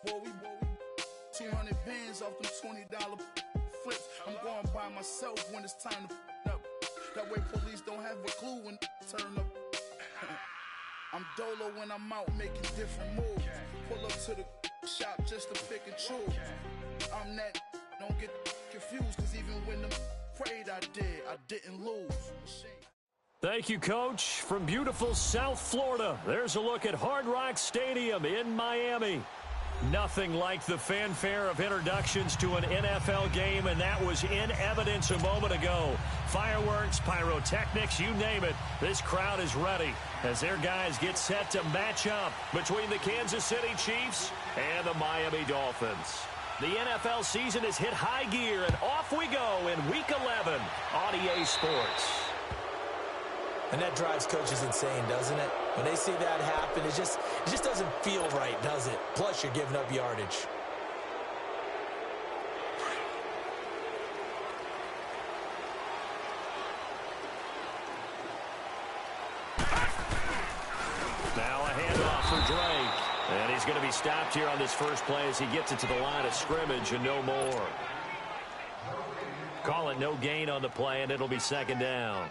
Boy, we 200 bands off them $20 flips. I'm going by myself when it's time to up. That way police don't have a clue when turn up. I'm dolo when I'm out making different moves. Pull up to the shop just to pick and choose. I'm that, don't get confused, cause even when them prayed I didn't lose. Thank you, Coach. From beautiful South Florida, there's a look at Hard Rock Stadium in Miami. Nothing like the fanfare of introductions to an NFL game, and that was in evidence a moment ago. Fireworks, pyrotechnics, you name it. This crowd is ready as their guys get set to match up between the Kansas City Chiefs and the Miami Dolphins. The NFL season has hit high gear, and off we go in Week 11 on EA Sports. And that drives coaches insane, doesn't it? When they see that happen, it just doesn't feel right, does it? Plus, you're giving up yardage. Now a handoff for Drake. And he's going to be stopped here on this first play as he gets it to the line of scrimmage and no more. Call it no gain on the play, and it'll be second down.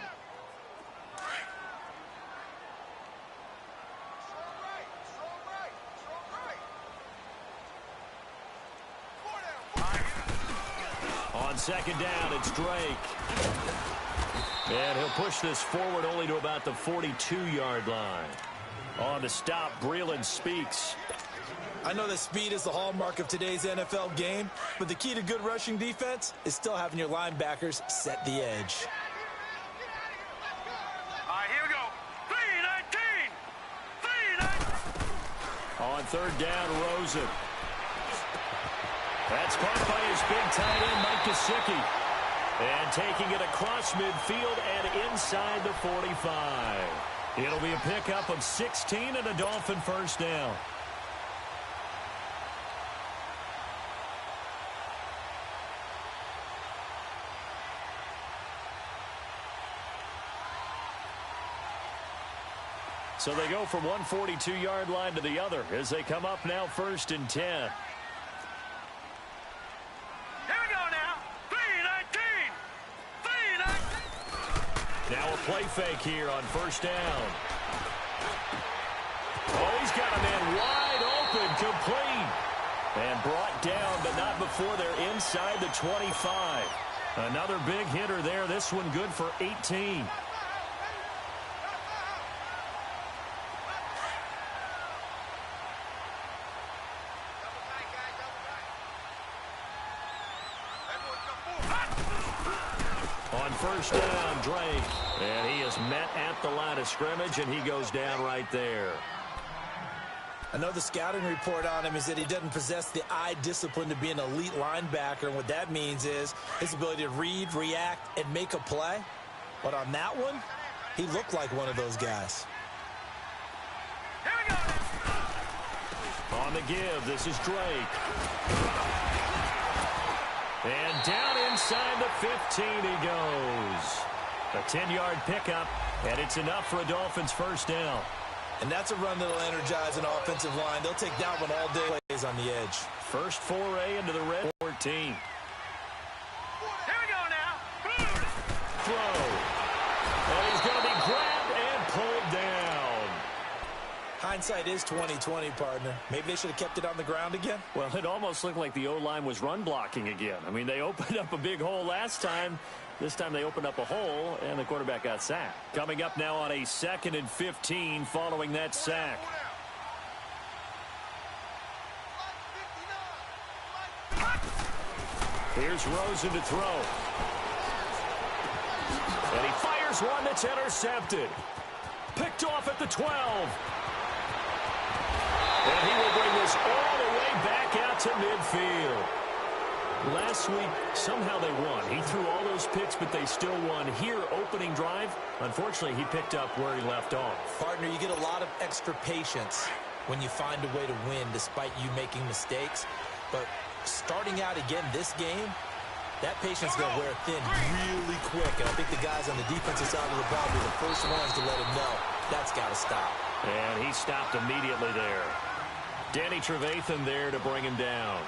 On second down, it's Drake. And he'll push this forward only to about the 42-yard line. On the stop, Breeland Speaks. I know that speed is the hallmark of today's NFL game, but the key to good rushing defense is still having your linebackers set the edge. All right, here we go. 3-19! 3-19! On third down, Rosen. That's caught by his big tight end, Mike Gesicki. And taking it across midfield and inside the 45. It'll be a pickup of 16 and a Dolphin first down. So they go from one 42-yard line to the other as they come up now first and 10. Now a play fake here on first down. Oh, he's got a man wide open, complete. And brought down, but not before they're inside the 25. Another big hitter there. This one good for 18. On first down, Drake. And he is met at the line of scrimmage, and he goes down right there. I know the scouting report on him is that he doesn't possess the eye discipline to be an elite linebacker, and what that means is his ability to read, react, and make a play. But on that one, he looked like one of those guys. Here we go. On the give, this is Drake. And down inside the 15 he goes. A 10-yard pickup, and it's enough for a Dolphins first down. And that's a run that'll energize an offensive line. They'll take that one all day on the edge. First foray into the red 14. Here we go now. Throw. And he's going to be grabbed and pulled down. Hindsight is 20/20, partner. Maybe they should have kept it on the ground again. Well, it almost looked like the O-line was run blocking again. I mean, they opened up a big hole last time. This time they opened up a hole, and the quarterback got sacked. Coming up now on a 2nd and 15 following that sack. Here's Rosen to throw. And he fires one that's intercepted. Picked off at the 12. And he will bring this all the way back out to midfield. Last week, somehow they won. He threw all those picks, but they still won. Here, opening drive, unfortunately, he picked up where he left off. Partner, you get a lot of extra patience when you find a way to win despite you making mistakes. But starting out again this game, that patience is going to wear thin really quick. And I think the guys on the defensive side of the ball were the first ones to let him know that's got to stop. And he stopped immediately there. Danny Trevathan there to bring him down.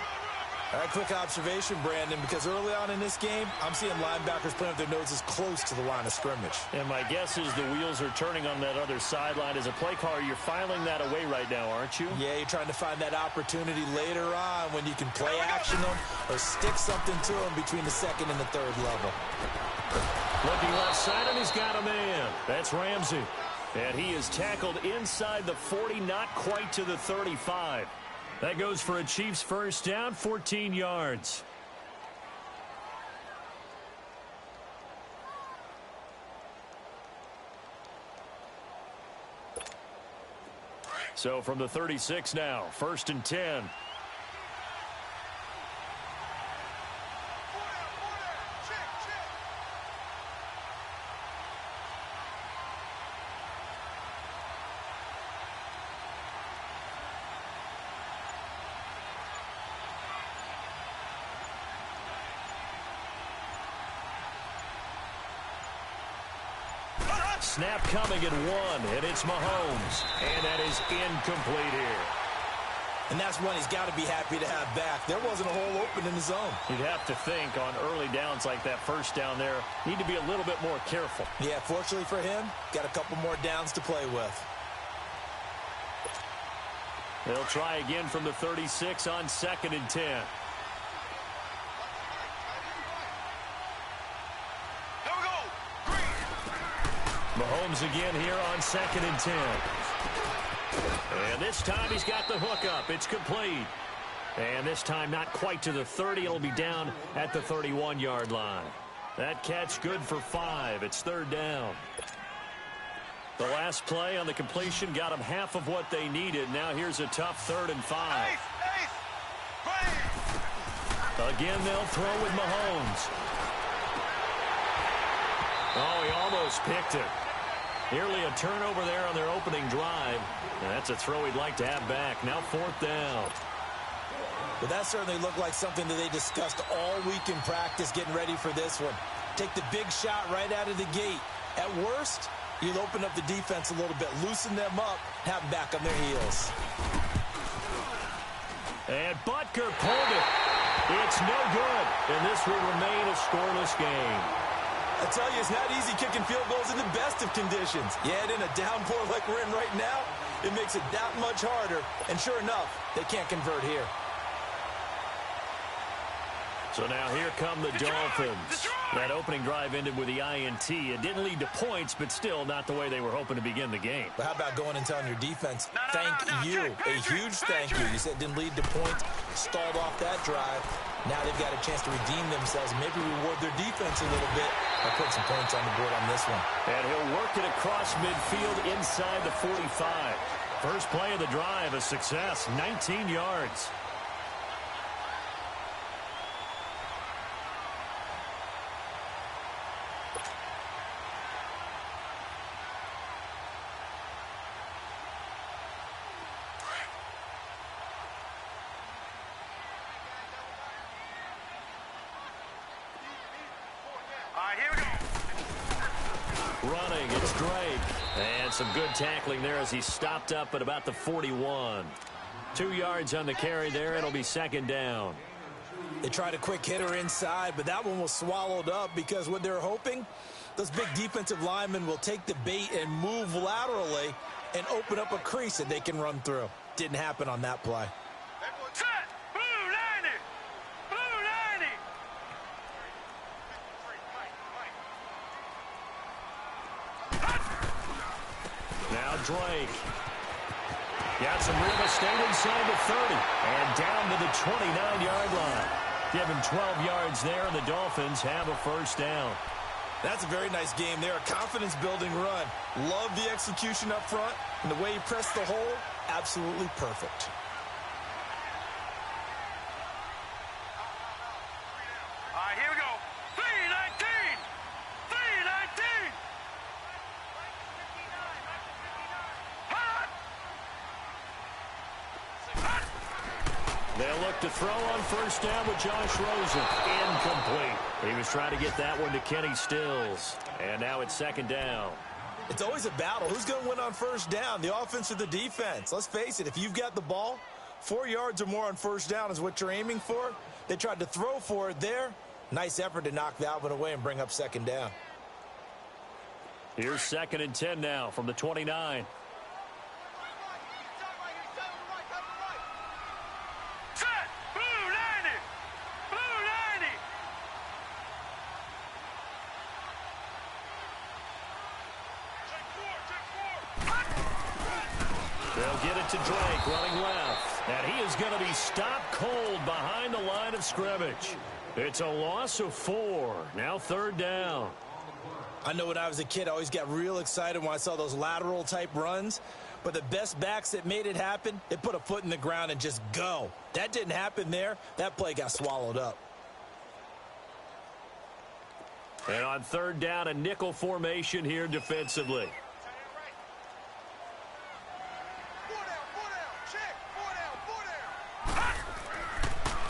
All right, quick observation, Brandon, because early on in this game, I'm seeing linebackers playing with their noses close to the line of scrimmage. And my guess is the wheels are turning on that other sideline. As a play caller, you're filing that away right now, aren't you? Yeah, you're trying to find that opportunity later on when you can play action them or stick something to them between the second and the third level. Looking left side, and he's got a man. That's Ramsey. And he is tackled inside the 40, not quite to the 35. That goes for a Chiefs first down, 14 yards. So from the 36 now, 1st and 10. Snap coming at 1, and it's Mahomes. And that is incomplete here. And that's one he's got to be happy to have back. There wasn't a hole open in the zone. You'd have to think on early downs like that first down there, need to be a little bit more careful. Yeah, fortunately for him, got a couple more downs to play with. They'll try again from the 36 on 2nd and 10. Mahomes again here on 2nd and 10. And this time he's got the hook up. It's complete. And this time not quite to the 30. It'll be down at the 31-yard line. That catch good for 5. It's 3rd down. The last play on the completion got them half of what they needed. Now here's a tough 3rd and 5. Again, they'll throw with Mahomes. Oh, he almost picked it. Nearly a turnover there on their opening drive. That's a throw he'd like to have back. Now 4th down. But that certainly looked like something that they discussed all week in practice getting ready for this one. Take the big shot right out of the gate. At worst, you'll open up the defense a little bit, loosen them up, have them back on their heels. And Butker pulled it. It's no good. And this will remain a scoreless game. I tell you, it's not easy kicking field goals in the best of conditions. Yet in a downpour like we're in right now, it makes it that much harder. And sure enough, they can't convert here. So now here come the Dolphins. That opening drive ended with the INT. It didn't lead to points, but still not the way they were hoping to begin the game. But how about going and telling your defense, thank you. A huge thank you. You said it didn't lead to points, stalled off that drive. Now they've got a chance to redeem themselves and maybe reward their defense a little bit by putting some points on the board on this one. And he'll work it across midfield inside the 45. First play of the drive, a success, 19 yards. Running, it's Drake. And some good tackling there as he stopped up at about the 41. 2 yards on the carry there. It'll be 2nd down. They tried a quick hitter inside, but that one was swallowed up because what they're hoping, those big defensive linemen will take the bait and move laterally and open up a crease that they can run through. Didn't happen on that play. Set! Blue 90! Blue 90! Now Drake. Got some real estate inside the 30 and down to the 29-yard line. Give him 12 yards there, and the Dolphins have a first down. That's a very nice game there. A confidence-building run. Love the execution up front, and the way he pressed the hole, absolutely perfect. All right, here we go. 319! 319! They'll look to throw on first down with Josh Rosen. Incomplete. He was trying to get that one to Kenny Stills. And now it's 2nd down. It's always a battle. Who's going to win on first down, the offense or the defense? Let's face it, if you've got the ball, 4 yards or more on first down is what you're aiming for. They tried to throw for it there. Nice effort to knock that one away and bring up second down. Here's 2nd and 10 now from the 29. Set. Blue 90. Blue 90. They'll get it to Drake running left. And he is going to be stopped cold behind the line of scrimmage. It's a loss of 4. Now 3rd down. I know when I was a kid, I always got real excited when I saw those lateral type runs. But the best backs that made it happen, they put a foot in the ground and just go. That didn't happen there. That play got swallowed up. And on 3rd down, a nickel formation here defensively.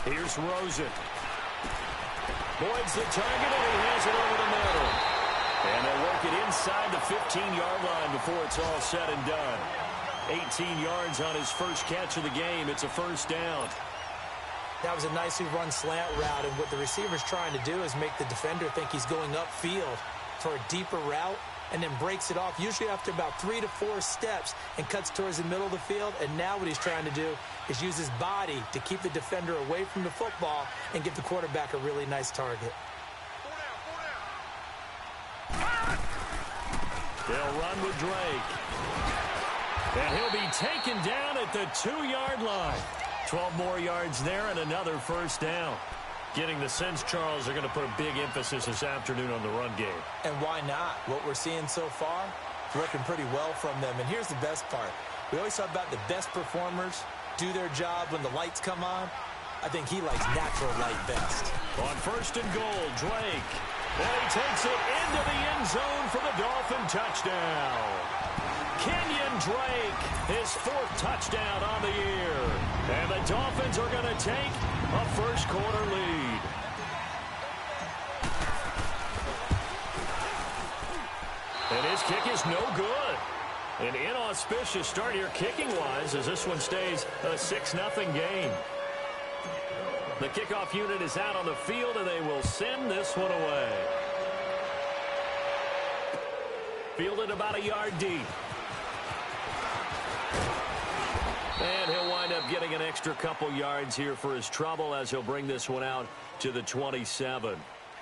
Here's Rosen. Boyd's the target, and he has it over the middle. And they'll work it inside the 15-yard line before it's all said and done. 18 yards on his first catch of the game. It's a 1st down. That was a nicely run slant route, and what the receiver's trying to do is make the defender think he's going upfield for a deeper route, and then breaks it off, usually after about 3 to 4 steps, and cuts towards the middle of the field. And now what he's trying to do is use his body to keep the defender away from the football and give the quarterback a really nice target. They'll run with Drake. And he'll be taken down at the 2-yard line. 12 more yards there and another 1st down. Getting the sense, Charles, they're going to put a big emphasis this afternoon on the run game. And why not? What we're seeing so far, working pretty well from them. And here's the best part. We always talk about the best performers do their job when the lights come on. I think he likes natural light best. On 1st and goal, Drake. And he takes it into the end zone for the Dolphin touchdown. Kenyon Drake, his 4th touchdown on the year. And the Dolphins are going to take a first-quarter lead. And his kick is no good. An inauspicious start here kicking-wise as this one stays a 6-0 game. The kickoff unit is out on the field, and they will send this one away. Fielded about a yard deep. And he'll wind up getting an extra couple yards here for his trouble as he'll bring this one out to the 27.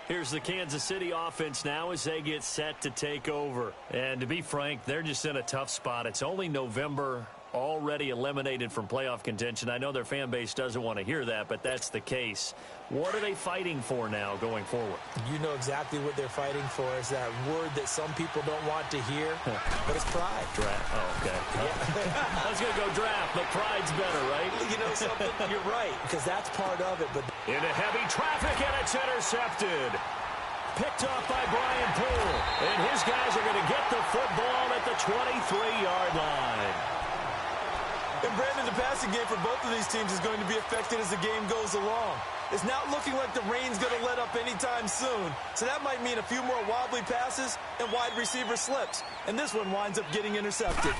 Here's the Kansas City offense now as they get set to take over. And to be frank, they're just in a tough spot. It's only November, already eliminated from playoff contention. I know their fan base doesn't want to hear that, but that's the case. What are they fighting for now going forward? You know exactly what they're fighting for. Is that word that some people don't want to hear, but it's pride. Draft. Oh, okay. Yeah. I was going to go draft, but pride's better, right? You know something? You're right, because that's part of it. But into heavy traffic, and it's intercepted. Picked off by Brian Poole. And his guys are going to get the football at the 23-yard line. And Brandon, the passing game for both of these teams is going to be affected as the game goes along. It's not looking like the rain's going to let up anytime soon. So that might mean a few more wobbly passes and wide receiver slips. And this one winds up getting intercepted.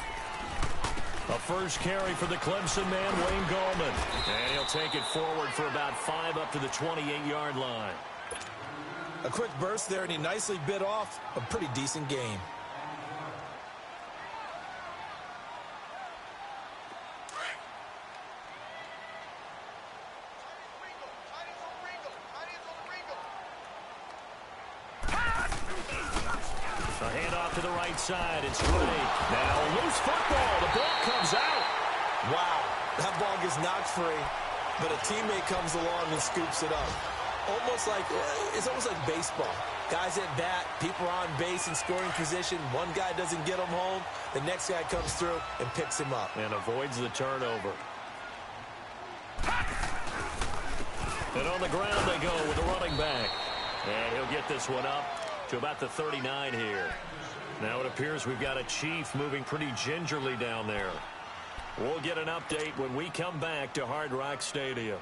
A first carry for the Clemson man, Wayne Gallman. And he'll take it forward for about 5 up to the 28-yard line. A quick burst there, and he nicely bit off a pretty decent game. A handoff to the right side. It's Drake. Now a loose football. The ball comes out. Wow, that ball gets knocked free, but a teammate comes along and scoops it up. It's almost like baseball. Guys at bat, people are on base in scoring position. One guy doesn't get him home. The next guy comes through and picks him up. And avoids the turnover. And on the ground they go with the running back. And he'll get this one up to about the 39 here. Now it appears we've got a Chief moving pretty gingerly down there. We'll get an update when we come back to Hard Rock Stadium.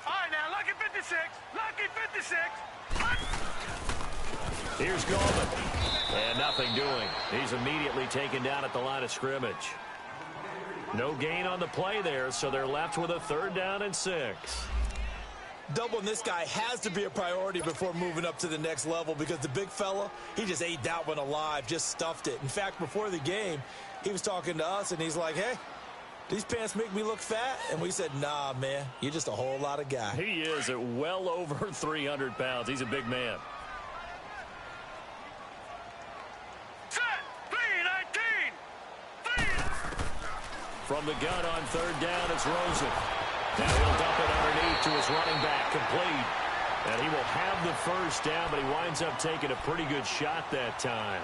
All right, now, lucky 56. Here's Goldman. And nothing doing. He's immediately taken down at the line of scrimmage. No gain on the play there, so they're left with a 3rd down and 6. Doubling this guy has to be a priority before moving up to the next level because the big fella, he just ate that one alive, just stuffed it. In fact, before the game, he was talking to us, and he's like, hey, these pants make me look fat? And we said, nah, man, you're just a whole lot of guy. He is at well over 300 pounds. He's a big man. From the gun on 3rd down, it's Rosen. Now he'll dump it underneath to his running back, complete. And he will have the 1st down, but he winds up taking a pretty good shot that time.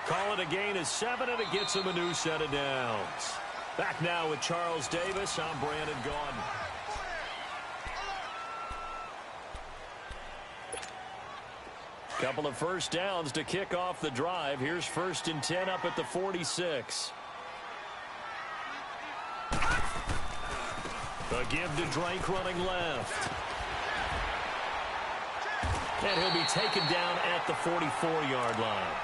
Call it a gain of 7, and it gets him a new set of downs. Back now with Charles Davis. I'm Brandon Gaudin. Couple of 1st downs to kick off the drive. Here's 1st and 10 up at the 46. A give to Drake running left. And he'll be taken down at the 44-yard line.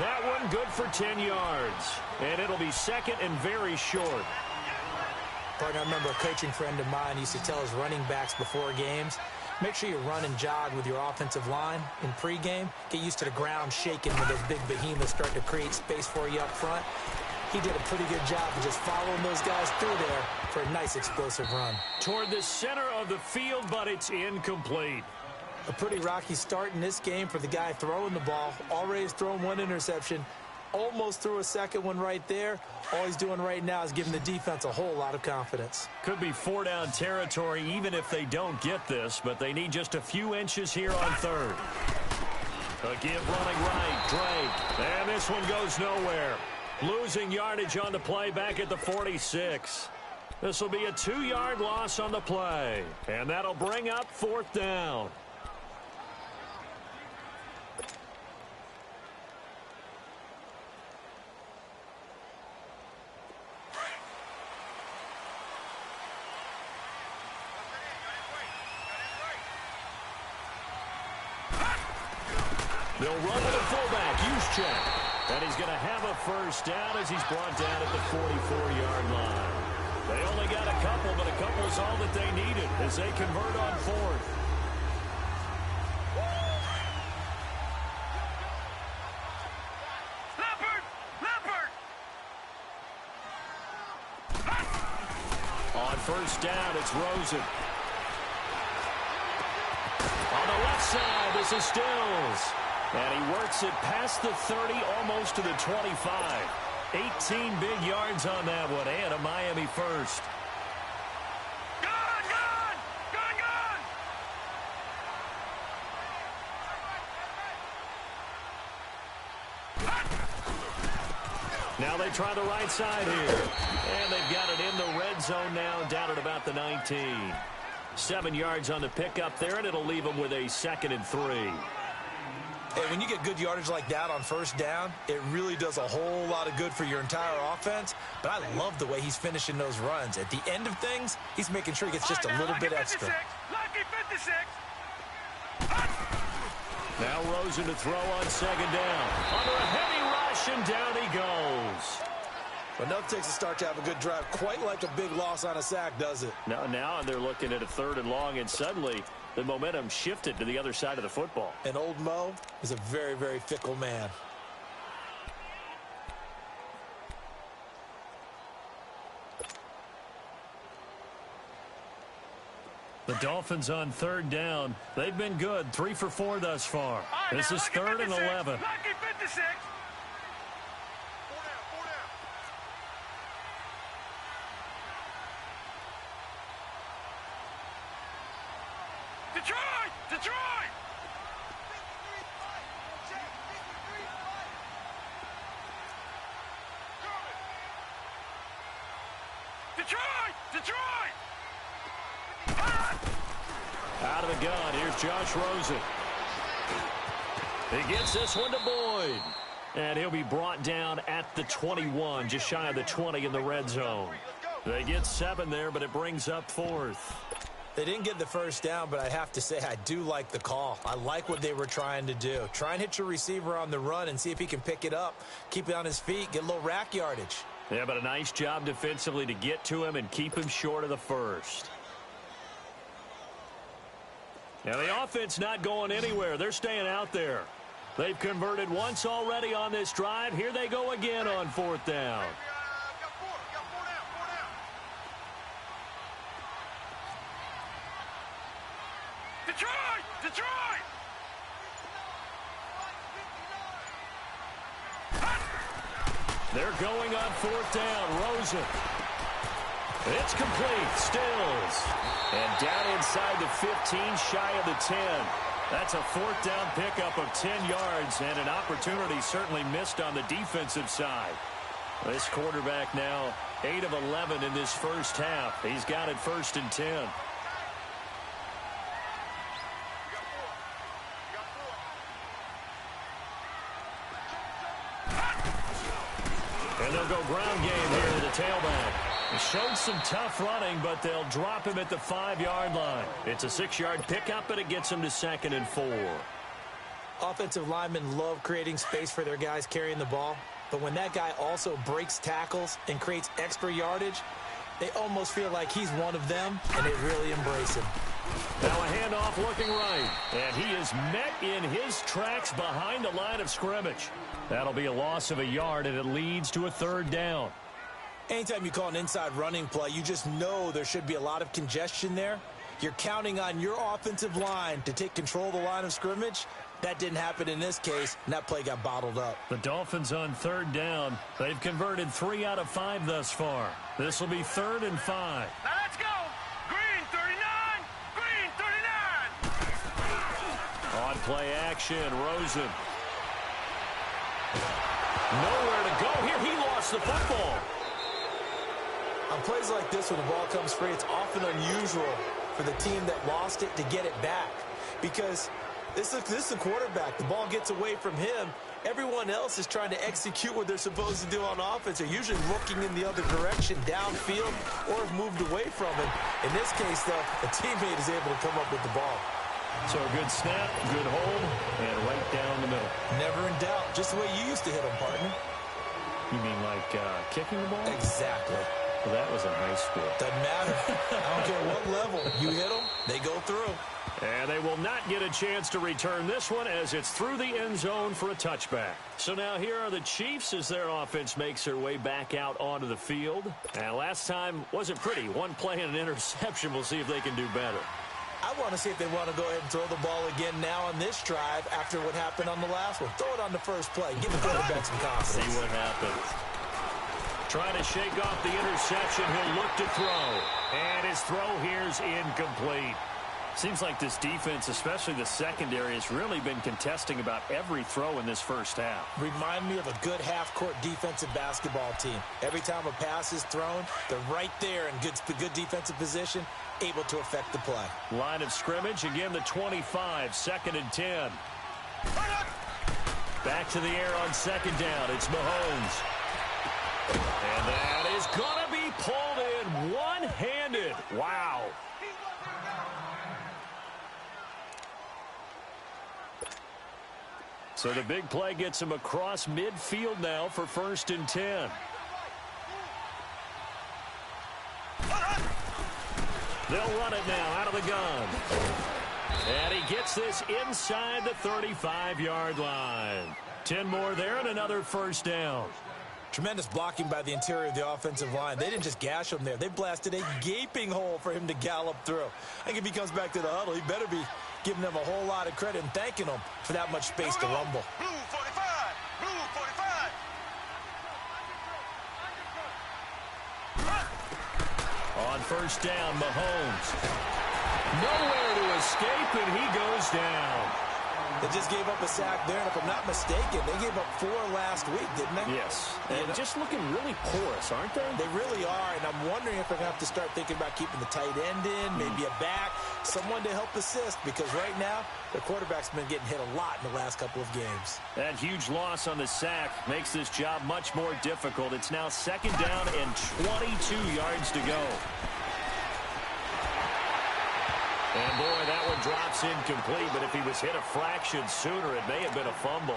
That one good for 10 yards. And it'll be 2nd and very short. Partner, I remember a coaching friend of mine used to tell his running backs before games, make sure you run and jog with your offensive line in pregame. Get used to the ground shaking when those big behemoths start to create space for you up front. He did a pretty good job of just following those guys through there for a nice explosive run. Toward the center of the field, but it's incomplete. A pretty rocky start in this game for the guy throwing the ball. Already has thrown 1 interception. Almost threw a 2nd one right there. All he's doing right now is giving the defense a whole lot of confidence. Could be 4-down territory even if they don't get this, but they need just a few inches here on 3rd. A give running right, Drake. And this one goes nowhere. Losing yardage on the play back at the 46. This will be a 2-yard loss on the play. And that'll bring up 4th down. They'll run to the fullback, Juszczyk. And he's going to have a 1st down as he's brought down at the 44-yard line. They only got a couple, but a couple is all that they needed as they convert on 4th. Leopard! On 1st down, it's Rosen. On the left side, this is Stills. And he works it past the 30, almost to the 25. 18 big yards on that one, and a Miami 1st. Gone! Now they try the right side here. And they've got it in the red zone now, down at about the 19. 7 yards on the pickup there, and it'll leave them with a 2nd and 3. Hey, when you get good yardage like that on 1st down, it really does a whole lot of good for your entire offense. But I love the way he's finishing those runs. At the end of things, he's making sure he gets just a little bit extra. Lucky 56. Now Rosen to throw on 2nd down. Under a heavy rush, and down he goes. But enough takes a start to have a good drive. Quite like a big loss on a sack, does it? Now they're looking at a 3rd and long, and suddenly the momentum shifted to the other side of the football. And old Mo is a very, very fickle man. The Dolphins on 3rd down. They've been good. 3 for 4 thus far. This is 3rd and 11. Lucky 56. Detroit! Out of the gun, here's Josh Rosen. He gets this one to Boyd. And he'll be brought down at the 21, just shy of the 20 in the red zone. They get 7 there, but it brings up 4th. They didn't get the first down, but I have to say I do like the call. I like what they were trying to do. Try and hit your receiver on the run and see if he can pick it up, keep it on his feet, get a little rack yardage. Yeah, but a nice job defensively to get to him and keep him short of the first. Now the offense not going anywhere. They're staying out there. They've converted once already on this drive. Here they go again on 4th down. Detroit! Detroit! They're going on 4th down. Rosen. It's complete. Stills. And down inside the 15, shy of the 10. That's a 4th down pickup of 10 yards and an opportunity certainly missed on the defensive side. This quarterback now 8 of 11 in this first half. He's got it 1st and 10. And they'll go ground game here to the tailback. He showed some tough running, but they'll drop him at the 5-yard line. It's a 6-yard pickup, and it gets him to 2nd and 4. Offensive linemen love creating space for their guys carrying the ball, but when that guy also breaks tackles and creates extra yardage, they almost feel like he's one of them, and they really embrace him. Now a handoff looking right, and he is met in his tracks behind the line of scrimmage. That'll be a loss of a yard, and it leads to a 3rd down. Anytime you call an inside running play, you just know there should be a lot of congestion there. You're counting on your offensive line to take control of the line of scrimmage. That didn't happen in this case, and that play got bottled up. The Dolphins on 3rd down. They've converted 3 out of 5 thus far. This will be 3rd and 5. Now let's go! Green 39! Green 39! On play action, Rosen. Nowhere to go here. He lost the football. On plays like this, when the ball comes free, it's often unusual for the team that lost it to get it back. Because this is a quarterback. The ball gets away from him. Everyone else is trying to execute what they're supposed to do on offense. They're usually looking in the other direction, downfield, or have moved away from him. In this case, though, a teammate is able to come up with the ball. So a good snap, good hold, and right down the middle. Never in doubt. Just the way you used to hit them, partner. You mean like kicking the ball? Exactly. Well, that was in high school. Doesn't matter. I don't care what level. You hit them, they go through. And they will not get a chance to return this one as it's through the end zone for a touchback. So now here are the Chiefs as their offense makes their way back out onto the field. And last time wasn't pretty. One play and an interception. We'll see if they can do better. I want to see if they want to go ahead and throw the ball again now on this drive after what happened on the last one. Throw it on the first play. Give the quarterback some confidence. See what happens. Trying to shake off the interception. He'll look to throw. And his throw here's incomplete. Seems like this defense, especially the secondary, has really been contesting about every throw in this first half. Remind me of a good half-court defensive basketball team. Every time a pass is thrown, they're right there in good defensive position, able to affect the play. Line of scrimmage, again the 25, 2nd and 10. Back to the air on 2nd down. It's Mahomes. And that is going to be pulled in one-handed. Wow. So the big play gets him across midfield now for 1st and 10. They'll run it now out of the gun. And he gets this inside the 35-yard line. 10 more there and another 1st down. Tremendous blocking by the interior of the offensive line. They didn't just gash him there. They blasted a gaping hole for him to gallop through. I think if he comes back to the huddle, he better be giving them a whole lot of credit and thanking them for that much space to rumble. Blue 45! Blue 45! On 1st down, Mahomes. Nowhere to escape, and he goes down. They just gave up a sack there, and if I'm not mistaken, they gave up 4 last week, didn't they? Yes. And just looking really porous, aren't they? They really are, and I'm wondering if they're going to have to start thinking about keeping the tight end in, maybe a back, someone to help assist, because right now, their quarterback's been getting hit a lot in the last couple of games. That huge loss on the sack makes this job much more difficult. It's now 2nd down and 22 yards to go. And, boy, that one drops incomplete, but if he was hit a fraction sooner, it may have been a fumble.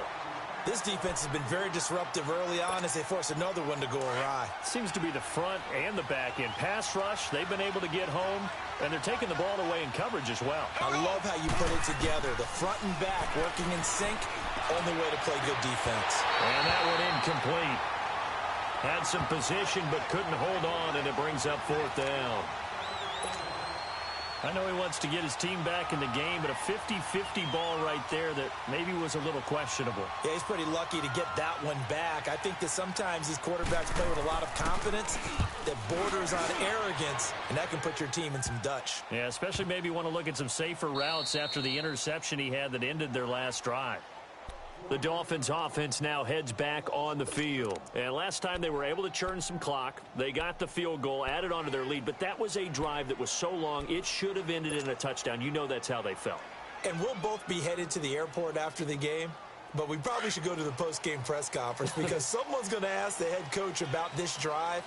This defense has been very disruptive early on as they force another one to go awry. Seems to be the front and the back end. Pass rush, they've been able to get home, and they're taking the ball away in coverage as well. I love how you put it together. The front and back working in sync, only way to play good defense. And that one incomplete. Had some position but couldn't hold on, and it brings up 4th down. I know he wants to get his team back in the game, but a 50-50 ball right there that maybe was a little questionable. Yeah, he's pretty lucky to get that one back. I think that sometimes these quarterbacks play with a lot of confidence that borders on arrogance, and that can put your team in some Dutch. Yeah, especially maybe want to look at some safer routes after the interception he had that ended their last drive. The Dolphins offense now heads back on the field. And last time they were able to churn some clock. They got the field goal, added onto their lead. But that was a drive that was so long, it should have ended in a touchdown. You know that's how they felt. And we'll both be headed to the airport after the game. But we probably should go to the post-game press conference because someone's going to ask the head coach about this drive.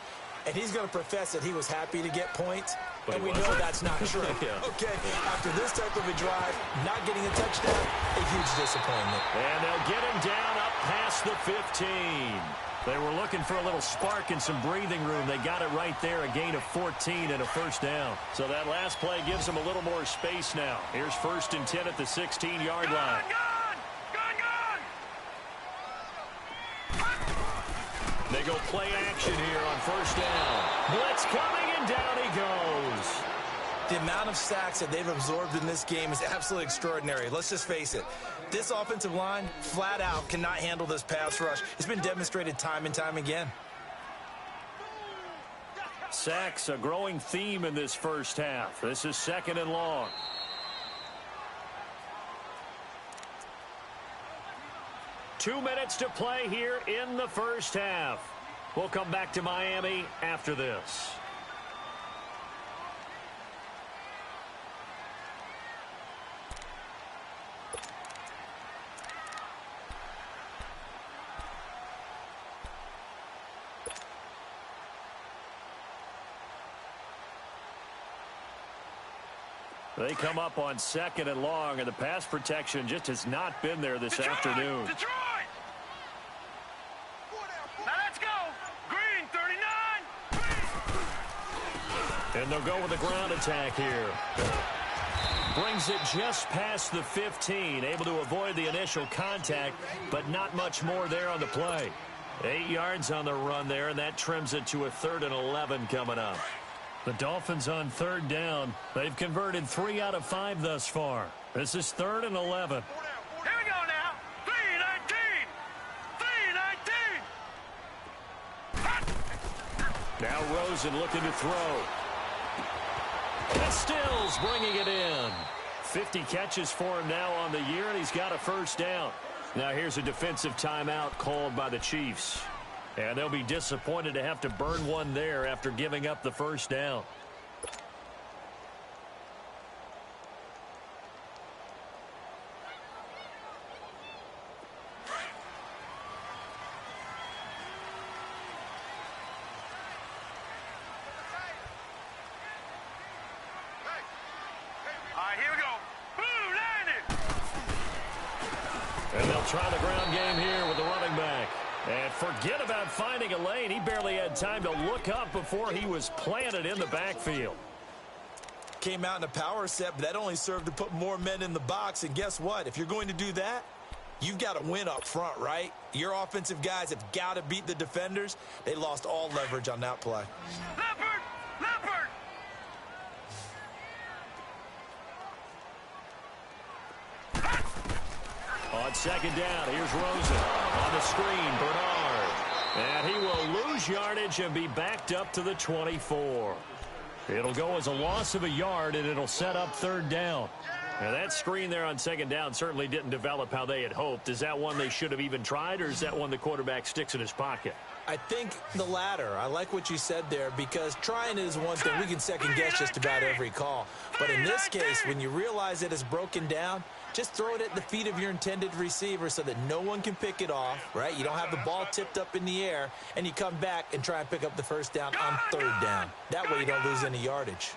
And he's going to profess that he was happy to get points. But and we know that's not true. Yeah. Okay, after this type of a drive, not getting a touchdown, a huge disappointment. And they'll get him down up past the 15. They were looking for a little spark and some breathing room. They got it right there, a gain of 14 and a 1st down. So that last play gives them a little more space now. Here's 1st and 10 at the 16-yard line. They go play action here on 1st down. Blitz coming, and down he goes. The amount of sacks that they've absorbed in this game is absolutely extraordinary. Let's just face it. This offensive line, flat out, cannot handle this pass rush. It's been demonstrated time and time again. Sacks, a growing theme in this first half. This is 2nd and long. Two minutes to play here in the first half. We'll come back to Miami after this. They come up on 2nd and long, and the pass protection just has not been there this afternoon. Detroit! Now let's go! Green, 39! And they'll go with a ground attack here. Brings it just past the 15, able to avoid the initial contact, but not much more there on the play. 8 yards on the run there, and that trims it to a 3rd and 11 coming up. The Dolphins on 3rd down. They've converted 3 out of 5 thus far. This is 3rd and 11. Here we go now. 3-19. 3-19. Now Rosen looking to throw. And Stills bringing it in. 50 catches for him now on the year, and he's got a 1st down. Now here's a defensive timeout called by the Chiefs. And they'll be disappointed to have to burn one there after giving up the 1st down. All right, here we go. Boom, landed. And they'll try the ground game here with the running back. And forget about finding a lane. He barely had time to look up before he was planted in the backfield. Came out in a power set, but that only served to put more men in the box. And guess what? If you're going to do that, you've got to win up front, right? Your offensive guys have got to beat the defenders. They lost all leverage on that play. Leopard! Leopard! On 2nd down, here's Rosen. On the screen, Bernard. And he will lose yardage and be backed up to the 24. It'll go as a loss of a yard, and it'll set up 3rd down. Now, that screen there on 2nd down certainly didn't develop how they had hoped. Is that one they should have even tried, or is that one the quarterback sticks in his pocket? I think the latter. I like what you said there because trying it is one thing. We can second-guess just about every call. But in this case, when you realize it is broken down, just throw it at the feet of your intended receiver so that no one can pick it off, right? You don't have the ball tipped up in the air, and you come back and try and pick up the 1st down on 3rd down. That way you don't lose any yardage.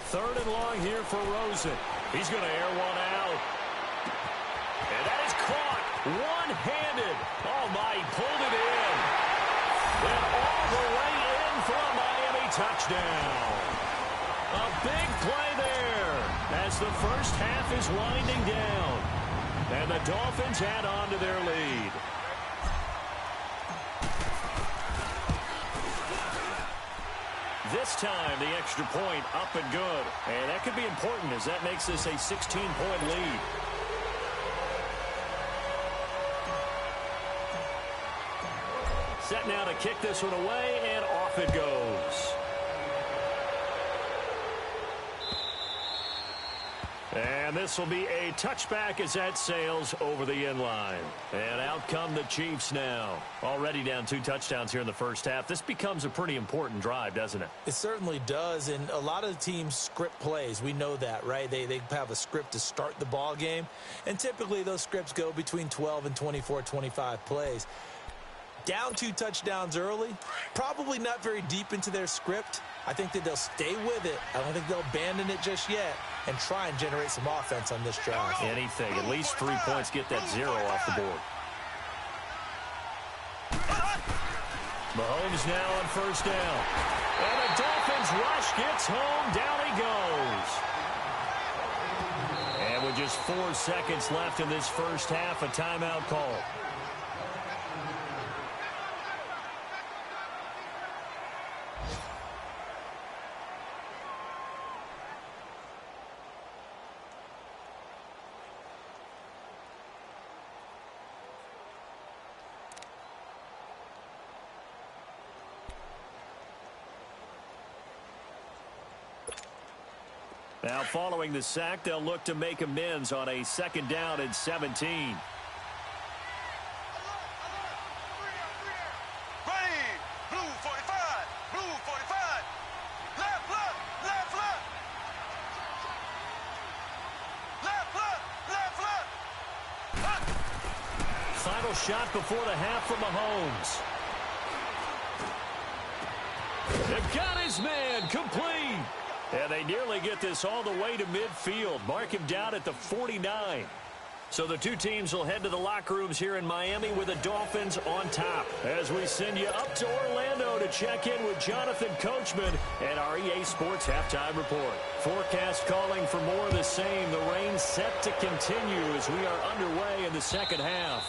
3rd and long here for Rosen. He's going to air one out. And that is caught one-handed. Oh, my, he pulled it in. And all the way in for a Miami touchdown. A big play there as the first half is winding down. And the Dolphins add on to their lead. This time, the extra point up and good. And that could be important as that makes this a 16-point lead. Set now to kick this one away, and off it goes. And this will be a touchback as that sails over the end line. And out come the Chiefs now. Already down 2 touchdowns here in the first half. This becomes a pretty important drive, doesn't it? It certainly does, and a lot of the teams script plays. We know that, right? They have a script to start the ball game, and typically those scripts go between 12 and 24, 25 plays. Down 2 touchdowns early, probably not very deep into their script. I think that they'll stay with it. I don't think they'll abandon it just yet and try and generate some offense on this drive. Anything. At least 3 points, get that 0 off the board. Mahomes now on 1st down. And the Dolphins rush gets home. Down he goes. And with just 4 seconds left in this first half, a timeout call. Now, following the sack, they'll look to make amends on a 2nd down and 17. Green, blue 45, blue 45. Left, left, left, left. Left, left, left, left. Final shot before the half from Mahomes. They've got his man complete. And they nearly get this all the way to midfield. Mark him down at the 49. So the 2 teams will head to the locker rooms here in Miami with the Dolphins on top. As we send you up to Orlando to check in with Jonathan Coachman and our EA Sports Halftime Report. Forecast calling for more of the same. The rain set to continue as we are underway in the second half.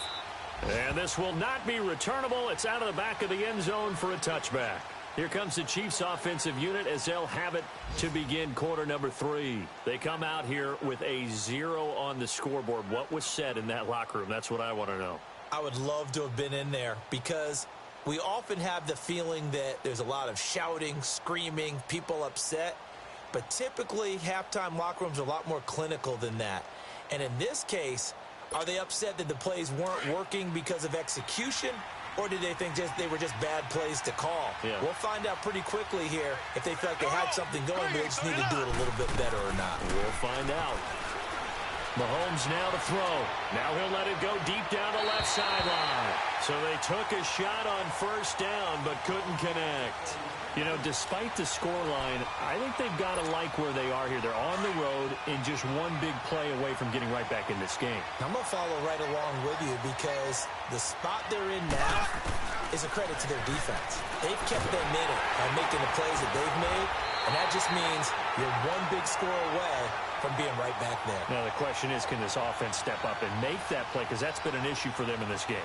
And this will not be returnable. It's out of the back of the end zone for a touchback. Here comes the Chiefs offensive unit as they'll have it to begin quarter number 3. They come out here with a 0 on the scoreboard. What was said in that locker room? That's what I want to know. I would love to have been in there because we often have the feeling that there's a lot of shouting, screaming, people upset. But typically, halftime locker rooms are a lot more clinical than that. And in this case, are they upset that the plays weren't working because of execution? Or did they think they were just bad plays to call? Yeah. We'll find out pretty quickly here if they feel like they had something going, but they just need to do it a little bit better or not. We'll find out. Mahomes now to throw. Now he'll let it go deep down the left sideline. So they took a shot on 1st down, but couldn't connect. You know, despite the scoreline, I think they've got to like where they are here. They're on the road and just one big play away from getting right back in this game. I'm going to follow right along with you because the spot they're in now is a credit to their defense. They've kept them in it by making the plays that they've made, and that just means you're one big score away from being right back there. Now the question is, can this offense step up and make that play? Because that's been an issue for them in this game.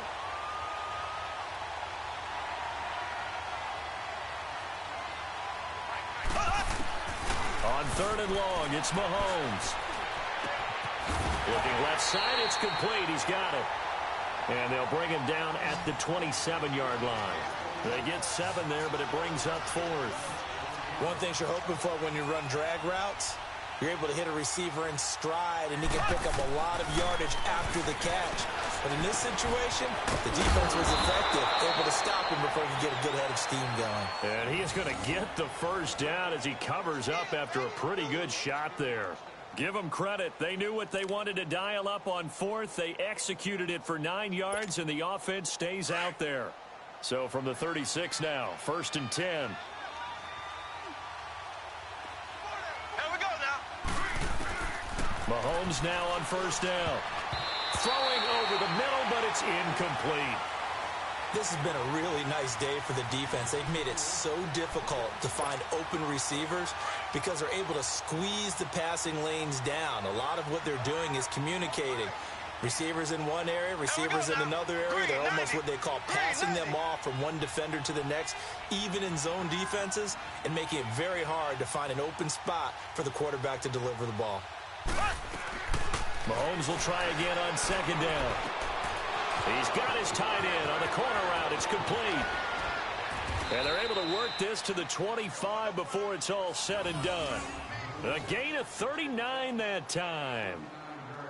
On 3rd and long, it's Mahomes. Looking left side, it's complete. He's got it. And they'll bring him down at the 27-yard line. They get 7 there, but it brings up 4th. One thing you're hoping for when you run drag routes, you're able to hit a receiver in stride, and he can pick up a lot of yardage after the catch. But in this situation, the defense was effective, able to stop him before he could get a good head of steam going. And he is going to get the 1st down as he covers up after a pretty good shot there. Give them credit. They knew what they wanted to dial up on 4th. They executed it for 9 yards, and the offense stays out there. So from the 36 now, 1st and 10. Here we go. Mahomes now on first down. Throwing over the middle, but it's incomplete. This has been a really nice day for the defense. They've made it so difficult to find open receivers because they're able to squeeze the passing lanes down. A lot of what they're doing is communicating. Receivers in one area, receivers in another area. They're almost what they call passing them off from one defender to the next, even in zone defenses, and making it very hard to find an open spot for the quarterback to deliver the ball. Mahomes will try again on second down. He's got his tight end on the corner route. It's complete. And they're able to work this to the 25 before it's all said and done. A gain of 39 that time.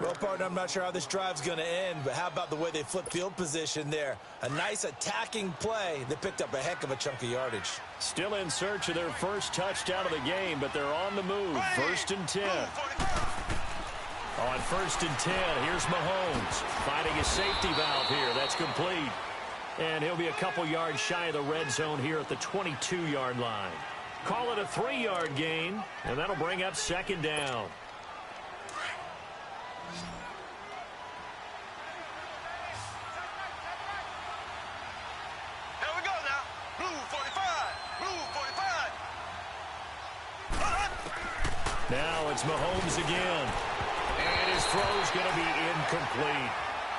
Well, partner, I'm not sure how this drive's going to end, but how about the way they flip field position there? A nice attacking play that picked up a heck of a chunk of yardage. Still in search of their first touchdown of the game, but they're on the move. First and 10. On first and 10, here's Mahomes finding his safety valve here. That's complete. And he'll be a couple yards shy of the red zone here at the 22-yard line. Call it a 3-yard gain, and that'll bring up second down. Here we go now. Blue 45. Blue 45. Now it's Mahomes again. And his throw's going to be incomplete.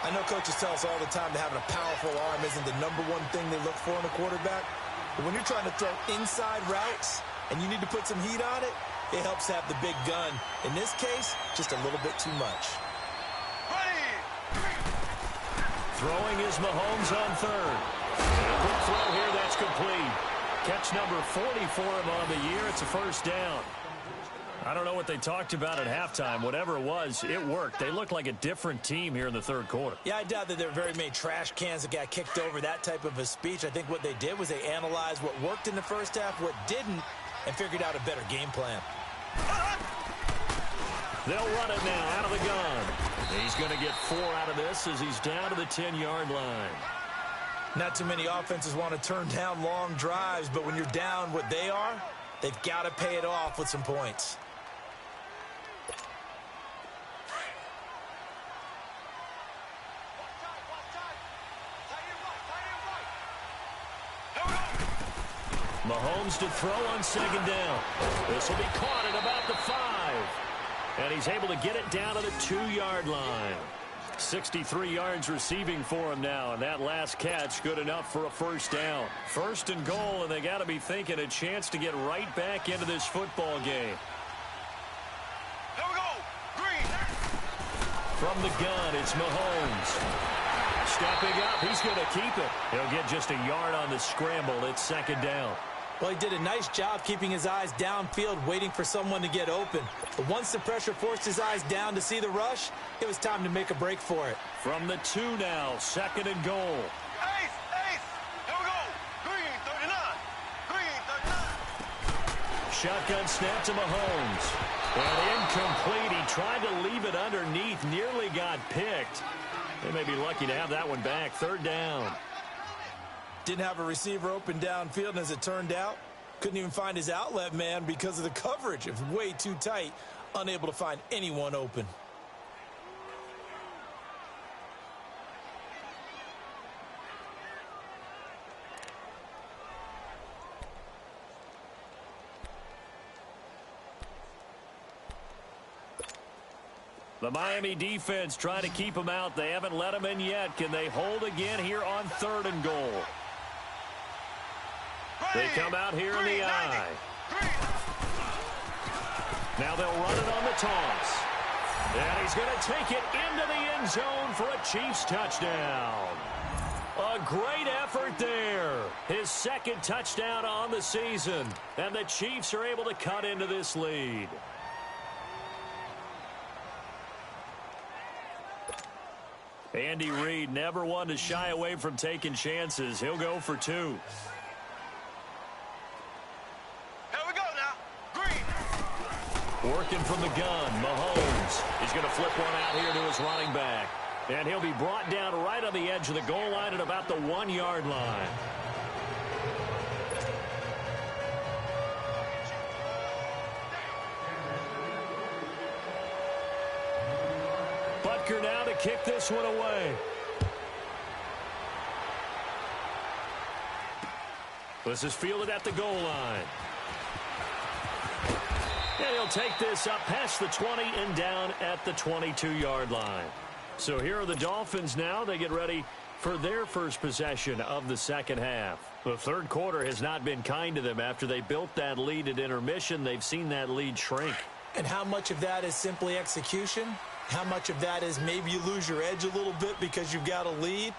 I know coaches tell us all the time that having a powerful arm isn't the number one thing they look for in a quarterback. But when you're trying to throw inside routes and you need to put some heat on it, it helps have the big gun. In this case, just a little bit too much. Throwing is Mahomes on third. And a quick throw here, that's complete. Catch number 40 for him on the year. It's a first down. I don't know what they talked about at halftime. Whatever it was, it worked. They looked like a different team here in the third quarter. Yeah, I doubt that there were very many trash cans that got kicked over, that type of a speech. I think what they did was they analyzed what worked in the first half, what didn't, and figured out a better game plan. They'll run it now out of the gun. He's going to get 4 out of this as he's down to the 10-yard line. Not too many offenses want to turn down long drives, but when you're down what they are, they've got to pay it off with some points. Mahomes to throw on second down. This will be caught at about the 5. And he's able to get it down to the 2-yard line. 63 yards receiving for him now, and that last catch good enough for a first down. First and goal, and they got to be thinking a chance to get right back into this football game. Here we go. Green. From the gun, it's Mahomes. Stepping up, he's going to keep it. He'll get just a yard on the scramble. It's second down. Well, he did a nice job keeping his eyes downfield, waiting for someone to get open. But once the pressure forced his eyes down to see the rush, it was time to make a break for it. From the 2 now, second and goal. Ace. Here we go. Green 39. Green 39. Shotgun snap to Mahomes. And incomplete. He tried to leave it underneath, nearly got picked. They may be lucky to have that one back. Third down. Didn't have a receiver open downfield, and as it turned out, couldn't even find his outlet man because of the coverage. It was way too tight, unable to find anyone open. The Miami defense trying to keep him out. They haven't let him in yet. Can they hold again here on third and goal? They come out here in the I. Now they'll run it on the toss. And he's going to take it into the end zone for a Chiefs touchdown. A great effort there. His second touchdown on the season. And the Chiefs are able to cut into this lead. Andy Reid never one to shy away from taking chances. He'll go for 2. Here we go now. Green. Working from the gun, Mahomes. He's going to flip one out here to his running back. And he'll be brought down right on the edge of the goal line at about the 1-yard line. kick this one away. This is fielded at the goal line. And he'll take this up past the 20 and down at the 22-yard line. So here are the Dolphins now. They get ready for their first possession of the second half. The third quarter has not been kind to them. After they built that lead at intermission, they've seen that lead shrink. And how much of that is simply execution? How much of that is maybe you lose your edge a little bit because you've got a lead?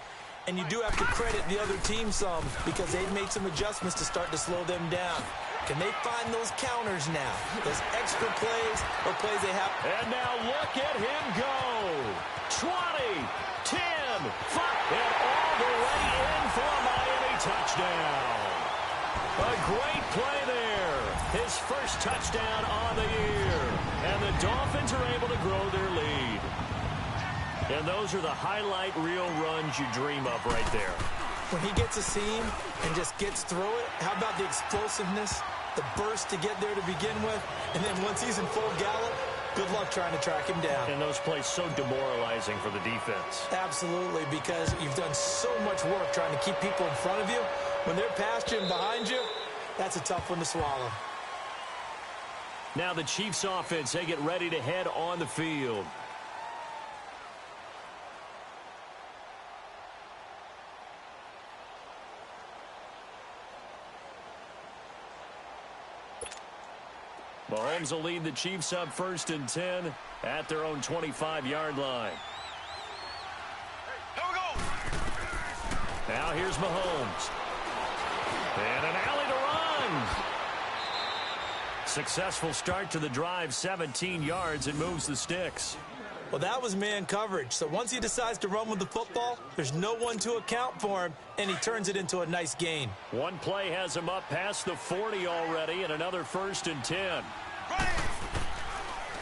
And you do have to credit the other team some because they've made some adjustments to start to slow them down. Can they find those counters now? Those extra plays or plays they have? And now look at him go. 20, 10, 5, and all the way in for a Miami touchdown. A great play there. His first touchdown on the year. And the Dolphins are able to grow their lead. And those are the highlight reel runs you dream of right there. When he gets a seam and just gets through it, how about the explosiveness, the burst to get there to begin with, and then once he's in full gallop, good luck trying to track him down. And those plays so demoralizing for the defense. Absolutely, because you've done so much work trying to keep people in front of you. When they're past you and behind you, that's a tough one to swallow. Now the Chiefs offense, they get ready to head on the field. Mahomes will lead the Chiefs up 1st and 10 at their own 25-yard line. Here we go. Now here's Mahomes. And an alley to run. Successful start to the drive, 17 yards. It moves the sticks. Well, that was man coverage. So once he decides to run with the football, there's no one to account for him, and he turns it into a nice gain. One play has him up past the 40 already, and another 1st and 10.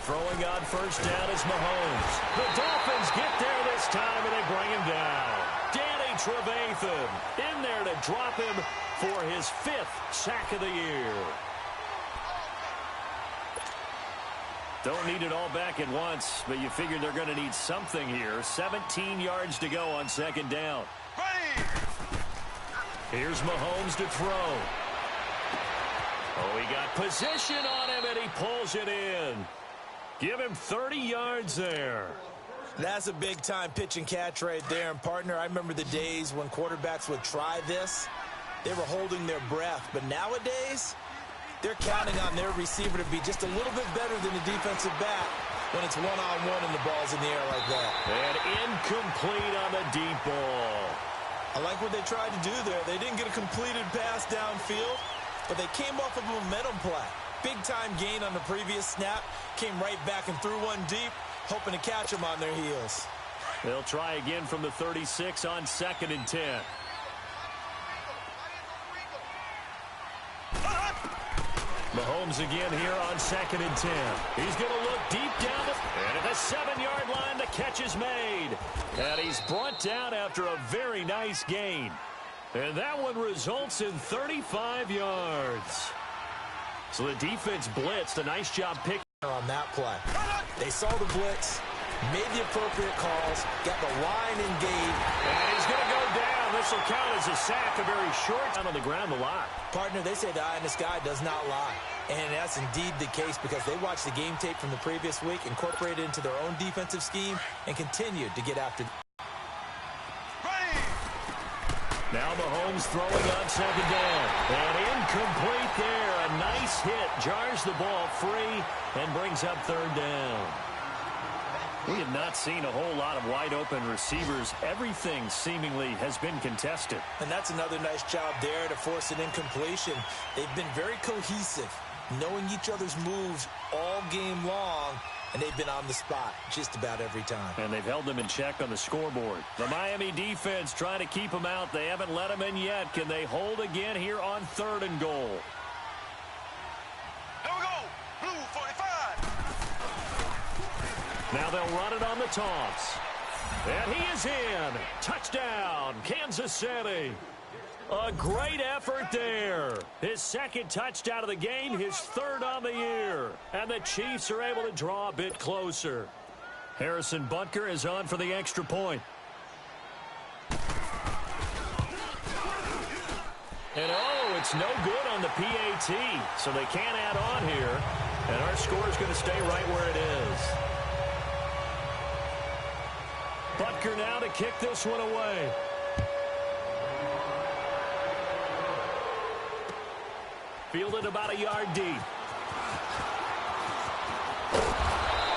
Throwing on 1st down is Mahomes. The Dolphins get there this time, and they bring him down. Danny Trevathan in there to drop him for his 5th sack of the year. Don't need it all back at once, but you figure they're going to need something here. 17 yards to go on 2nd down. Here's Mahomes to throw. Oh, he got position on him, and he pulls it in. Give him 30 yards there. That's a big-time pitch and catch right there. And, partner, I remember the days when quarterbacks would try this. They were holding their breath. But nowadays, they're counting on their receiver to be just a little bit better than the defensive back when it's one-on-one and the ball's in the air like that. And incomplete on the deep ball. I like what they tried to do there. They didn't get a completed pass downfield, but they came off of a momentum play. Big-time gain on the previous snap. Came right back and threw one deep, hoping to catch them on their heels. They'll try again from the 36 on 2nd and 10. Mahomes again here on 2nd and 10. He's going to look deep down. And at the 7-yard line, the catch is made. And he's brought down after a very nice gain. And that one results in 35 yards. So the defense blitzed. A nice job picking on that play. They saw the blitz, made the appropriate calls, got the line engaged. And he's going to go down. This will count as a sack, a very short time on the ground a lot. Partner, they say the eye in the sky does not lie. And that's indeed the case because they watched the game tape from the previous week, incorporated it into their own defensive scheme, and continued to get after. Now Mahomes throwing on 2nd down. And incomplete there. A nice hit. Jars the ball free and brings up 3rd down. We have not seen a whole lot of wide-open receivers. Everything seemingly has been contested. And that's another nice job there to force an incompletion. They've been very cohesive, knowing each other's moves all game long, and they've been on the spot just about every time. And they've held them in check on the scoreboard. The Miami defense trying to keep them out. They haven't let them in yet. Can they hold again here on 3rd and goal? Here we go. Blue 45. Now they'll run it on the toss. And he is in. Touchdown, Kansas City. A great effort there. His 2nd touchdown of the game, his 3rd on the year. And the Chiefs are able to draw a bit closer. Harrison Butker is on for the extra point. And oh, it's no good on the PAT, so they can't add on here. And our score is going to stay right where it is. Butker now to kick this one away. Fielded about a yard deep.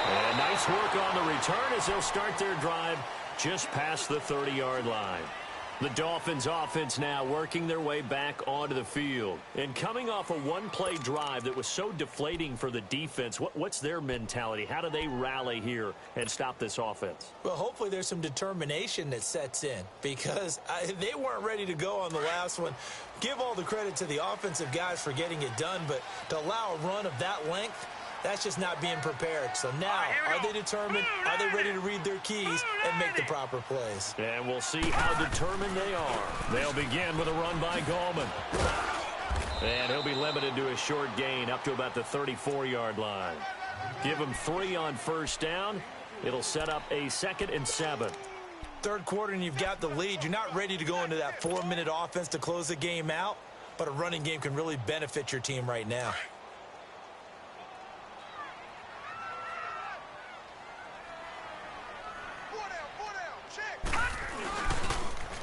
And nice work on the return as they'll start their drive just past the 30-yard line. The Dolphins offense now working their way back onto the field. And coming off a one-play drive that was so deflating for the defense, what's their mentality? How do they rally here and stop this offense? Well, hopefully there's some determination that sets in because they weren't ready to go on the last one. Give all the credit to the offensive guys for getting it done, but to allow a run of that length, that's just not being prepared. So now, are they determined? Are they ready to read their keys and make the proper plays? And we'll see how determined they are. They'll begin with a run by Gallman. And he'll be limited to a short gain up to about the 34-yard line. Give him 3 on first down. It'll set up a 2nd and 7. Third quarter and you've got the lead. You're not ready to go into that 4-minute offense to close the game out, but a running game can really benefit your team right now.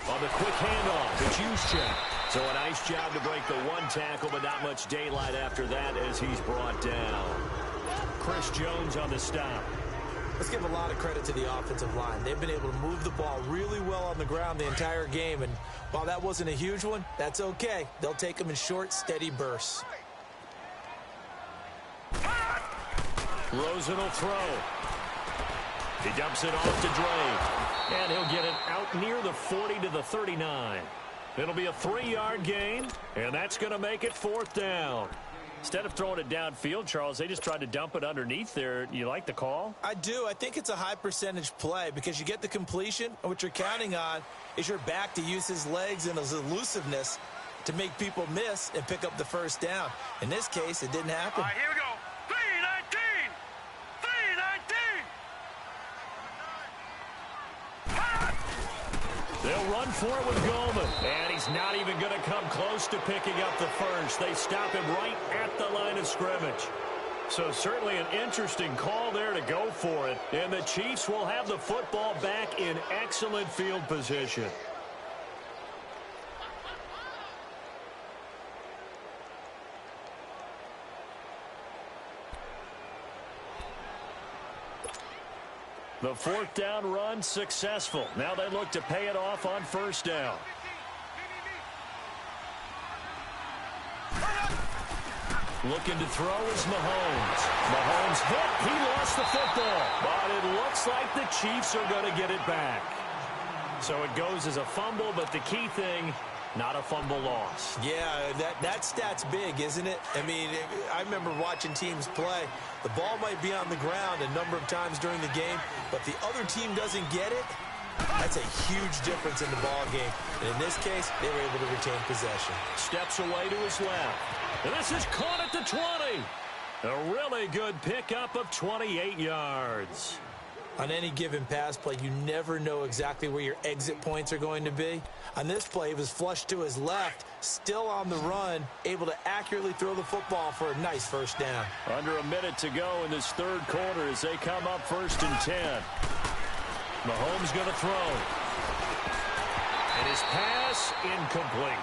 On the quick handoff, it's Juszczyk. So a nice job to break the one tackle, but not much daylight after that as he's brought down. Chris Jones on the stop. Let's give a lot of credit to the offensive line. They've been able to move the ball really well on the ground the entire game, and while that wasn't a huge one, that's okay. They'll take them in short, steady bursts. Rosen will throw. He dumps it off to Dre, and he'll get it out near the 40 to the 39. It'll be a 3-yard gain, and that's going to make it 4th down. Instead of throwing it downfield, Charles, they just tried to dump it underneath there. You like the call? I do. I think it's a high percentage play because you get the completion, and what you're counting on is your back to use his legs and his elusiveness to make people miss and pick up the first down. In this case, it didn't happen. All right, here we go. 3-19. 3-19. They'll run for it with Gallman, and he's not even going to come close to picking up the first. They stop him right at the line of scrimmage. So certainly an interesting call there to go for it, and the Chiefs will have the football back in excellent field position. The 4th down run successful. Now they look to pay it off on first down. Looking to throw is Mahomes. Mahomes hit. He lost the football. But it looks like the Chiefs are going to get it back. So it goes as a fumble, but the key thing, not a fumble loss. Yeah, that stat's big, isn't it? I mean, I remember watching teams play. The ball might be on the ground a number of times during the game, but the other team doesn't get it. That's a huge difference in the ball game. And in this case, they were able to retain possession. Steps away to his left. And this is caught at the 20. A really good pickup of 28 yards. On any given pass play, you never know exactly where your exit points are going to be. On this play, he was flushed to his left, still on the run, able to accurately throw the football for a nice first down. Under a minute to go in this third quarter as they come up 1st and 10. Mahomes going to throw. And his pass incomplete.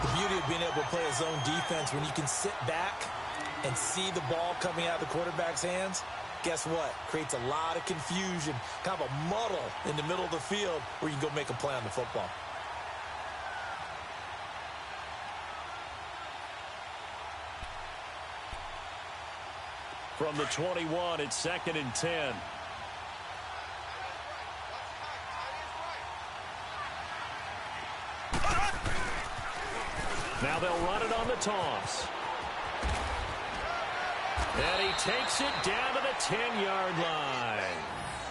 The beauty of being able to play a zone defense when you can sit back and see the ball coming out of the quarterback's hands, guess what? Creates a lot of confusion, kind of a muddle in the middle of the field where you can go make a play on the football. From the 21, it's 2nd and 10. Now they'll run it on the toss. And he takes it down to the 10-yard line.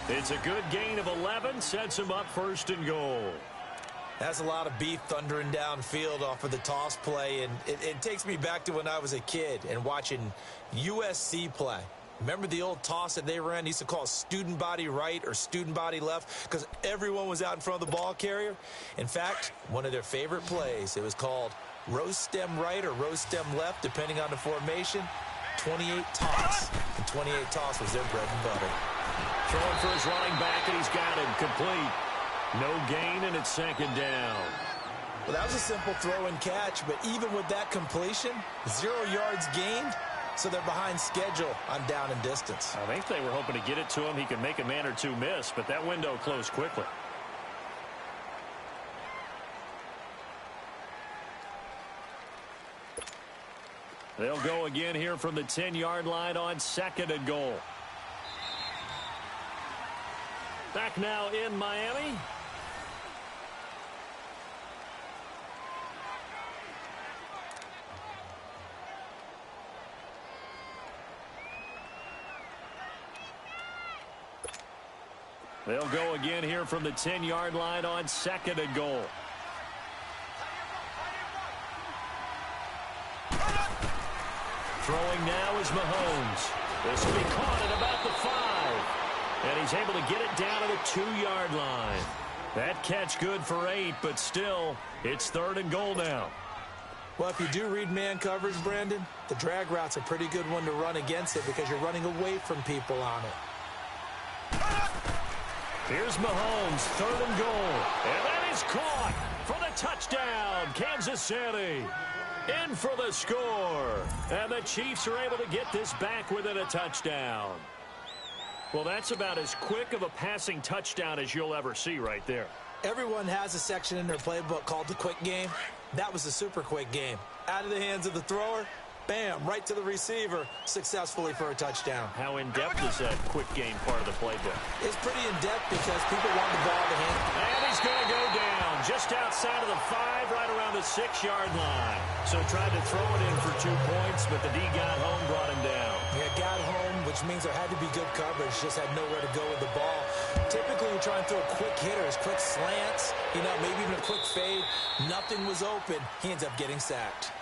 It's a good gain of 11, sets him up 1st and goal. That's a lot of beef thundering downfield off of the toss play, and it takes me back to when I was a kid and watching USC play. Remember the old toss that they ran? They used to call it student body right or student body left because everyone was out in front of the ball carrier. In fact, one of their favorite plays, it was called rose stem right or rose stem left, depending on the formation. 28 toss. And 28 toss was their bread and butter. Throwing for his running back, and he's got him complete. No gain, and it's second down. Well, that was a simple throw and catch, but even with that completion, 0 yards gained, so they're behind schedule on down and distance. I think they were hoping to get it to him. He could make a man or two miss, but that window closed quickly. They'll go again here from the 10-yard line on second and goal. Back now in Miami. They'll go again here from the 10-yard line on second and goal. Throwing now is Mahomes. This will be caught at about the 5. And he's able to get it down to the 2-yard line. That catch good for 8, but still, it's third and goal now. Well, if you do read man coverage, Brandon, the drag route's a pretty good one to run against it because you're running away from people on it. Here's Mahomes, third and goal. And that is caught for the touchdown, Kansas City. In for the score. And the Chiefs are able to get this back within a touchdown. Well, that's about as quick of a passing touchdown as you'll ever see right there. Everyone has a section in their playbook called the quick game. That was the super quick game. Out of the hands of the thrower, bam, right to the receiver, successfully for a touchdown. How in-depth is that quick game part of the playbook? It's pretty in-depth because people want the ball to hand. And he's going to go down just outside of the 5, right around the 6-yard line. So tried to throw it in for 2 points, but the D got home, brought him down. Yeah, got home, which means there had to be good coverage, just had nowhere to go with the ball. Typically, we try and throw quick hitters, quick slants, maybe even a quick fade. Nothing was open. He ends up getting sacked.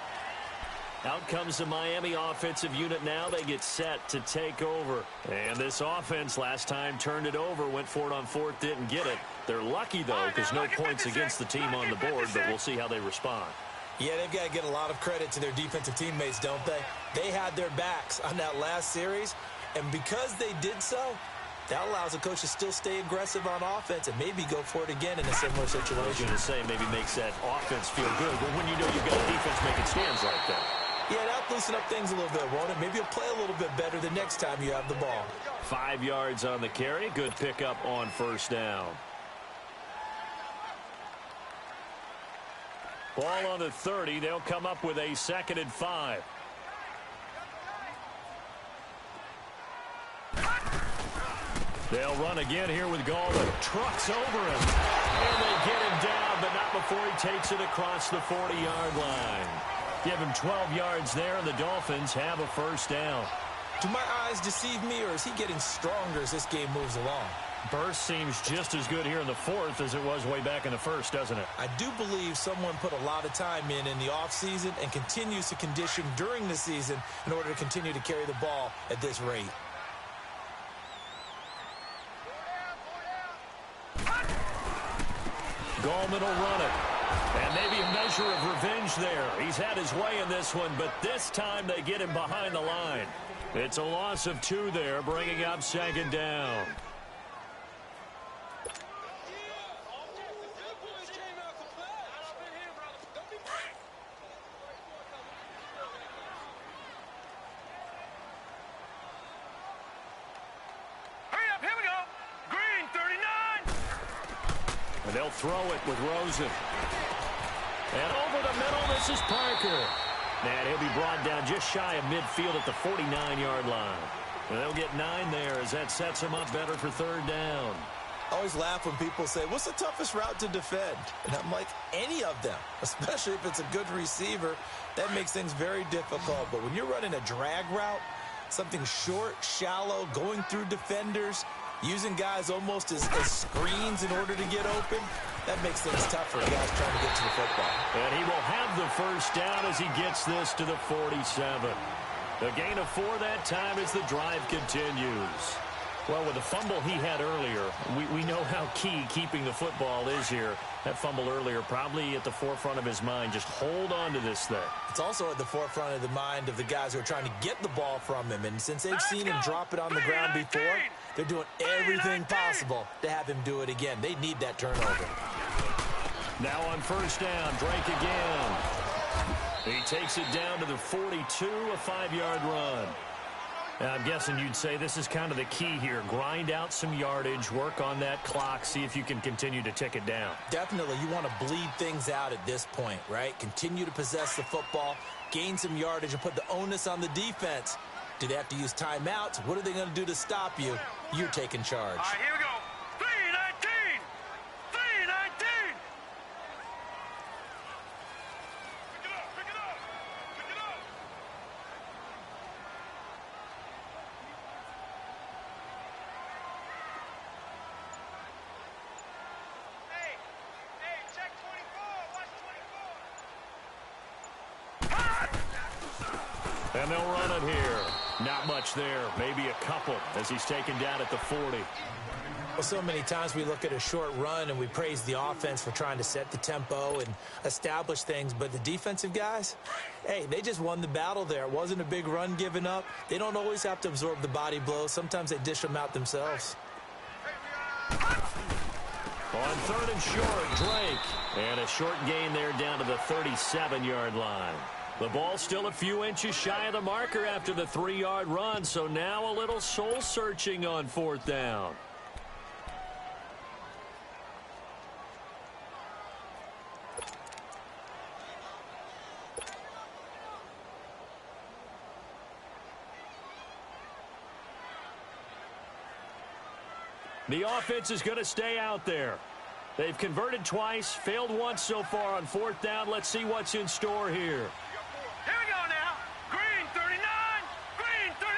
Out comes the Miami offensive unit now. They get set to take over. And this offense last time turned it over, went for it on 4th, didn't get it. They're lucky, though, because no points against the team on the board, but we'll see how they respond. Yeah, they've got to get a lot of credit to their defensive teammates, don't they? They had their backs on that last series, and because they did so, that allows the coach to still stay aggressive on offense and maybe go for it again in a similar situation. I was going to say maybe makes that offense feel good, but when you know you've got a defense making stands like that. Yeah, that'll loosen up things a little bit, won't it? Maybe you'll play a little bit better the next time you have the ball. 5 yards on the carry. Good pickup on first down. Ball on the 30. They'll come up with a 2nd and 5. They'll run again here with Gallman. Trucks over him. And they get him down, but not before he takes it across the 40-yard line. Give him 12 yards there, and the Dolphins have a first down. Do my eyes deceive me, or is he getting stronger as this game moves along? Burst seems just as good here in the 4th as it was way back in the 1st, doesn't it? I do believe someone put a lot of time in the offseason and continues to condition during the season in order to continue to carry the ball at this rate. Gallman will run it. And maybe a measure of revenge there. He's had his way in this one, but this time they get him behind the line. It's a loss of 2 there, bringing up 2nd down. Hurry up, here we go. Green, 39. And they'll throw it with Rosen. And over the middle, this is Parker. And he'll be brought down just shy of midfield at the 49-yard line. And they'll get 9 there as that sets him up better for 3rd down. I always laugh when people say, what's the toughest route to defend? And I'm like, any of them, especially if it's a good receiver. That makes things very difficult. But when you're running a drag route, something short, shallow, going through defenders, using guys almost as screens in order to get open, that makes things tough for guys trying to get to the football. And he will have the first down as he gets this to the 47. A gain of 4 that time as the drive continues. Well, with the fumble he had earlier, we know how key keeping the football is here. That fumble earlier probably at the forefront of his mind. Just hold on to this thing. It's also at the forefront of the mind of the guys who are trying to get the ball from him. And since they've seen him drop it on the ground before, they're doing everything possible to have him do it again. They need that turnover. Now on first down, Drake again. He takes it down to the 42, a 5-yard run. Now, I'm guessing you'd say this is kind of the key here. Grind out some yardage, work on that clock, see if you can continue to tick it down. Definitely, you want to bleed things out at this point, right? Continue to possess the football, gain some yardage, and put the onus on the defense. Do they have to use timeouts? What are they going to do to stop you? You're taking charge. All right, here we go. 3-19. 3-19. Pick it up. Pick it up. Pick it up. Hey, check 24. Watch 24. And they'll run it here. Not much there, maybe a couple as he's taken down at the 40. Well, so many times we look at a short run and we praise the offense for trying to set the tempo and establish things, but the defensive guys, hey, they just won the battle there. It wasn't a big run given up. They don't always have to absorb the body blows. Sometimes they dish them out themselves. On third and short, Drake. And a short gain there down to the 37-yard line. The ball still a few inches shy of the marker after the 3-yard run, so now a little soul-searching on fourth down. The offense is going to stay out there. They've converted twice, failed once so far on fourth down. Let's see what's in store here. Here we go now. Green 39. Green 39.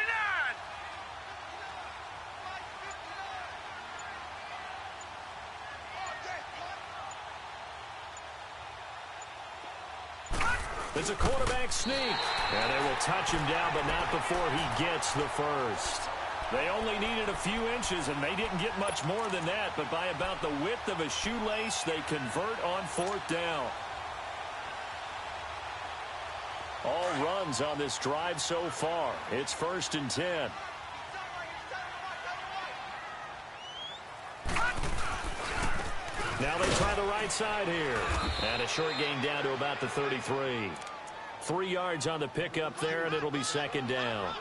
There's a quarterback sneak. And they will touch him down, but not before he gets the first. They only needed a few inches, and they didn't get much more than that. But by about the width of a shoelace, they convert on fourth down. All runs on this drive so far. It's 1st and 10. Now they try the right side here. And a short gain down to about the 33. 3 yards on the pickup there, and it'll be 2nd down.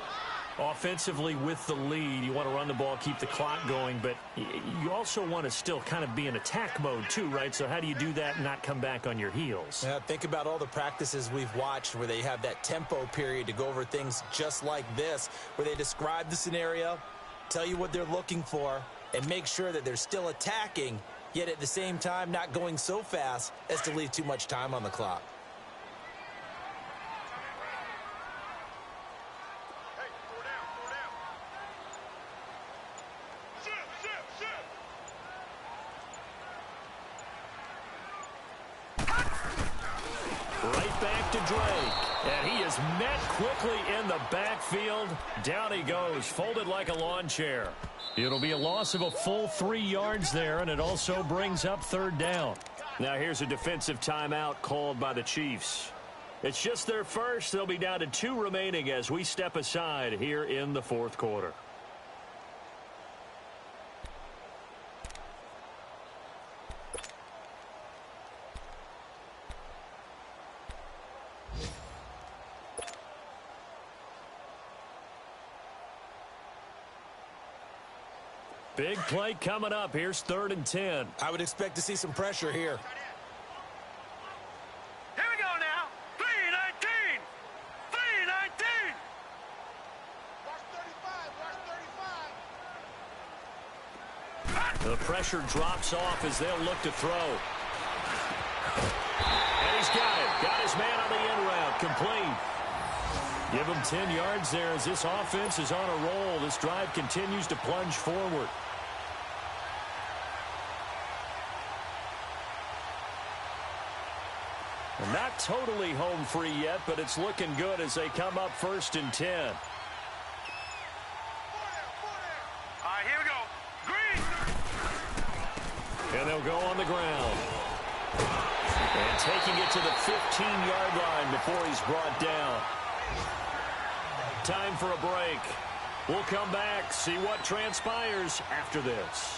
Offensively with the lead, you want to run the ball, keep the clock going, but you also want to still kind of be in attack mode too, right? So how do you do that and not come back on your heels? Yeah, think about all the practices we've watched where they have that tempo period to go over things just like this, where they describe the scenario, tell you what they're looking for, and make sure that they're still attacking, yet at the same time not going so fast as to leave too much time on the clock. And he is met quickly in the backfield. Down he goes, folded like a lawn chair. It'll be a loss of a full 3 yards there, and it also brings up 3rd down. Now here's a defensive timeout called by the Chiefs. It's just their first. They'll be down to 2 remaining as we step aside here in the 4th quarter. Big play coming up. Here's 3rd and 10. I would expect to see some pressure here. Here we go now. 3-19. 3-19. Watch 35. Watch 35. The pressure drops off as they'll look to throw. And he's got it. Got his man on the end route. Complete. Give him 10 yards there as this offense is on a roll. This drive continues to plunge forward. And not totally home free yet, but it's looking good as they come up 1st and 10. All right, here we go. Green. And they'll go on the ground. And taking it to the 15-yard line before he's brought down. Time for a break. We'll come back, see what transpires after this.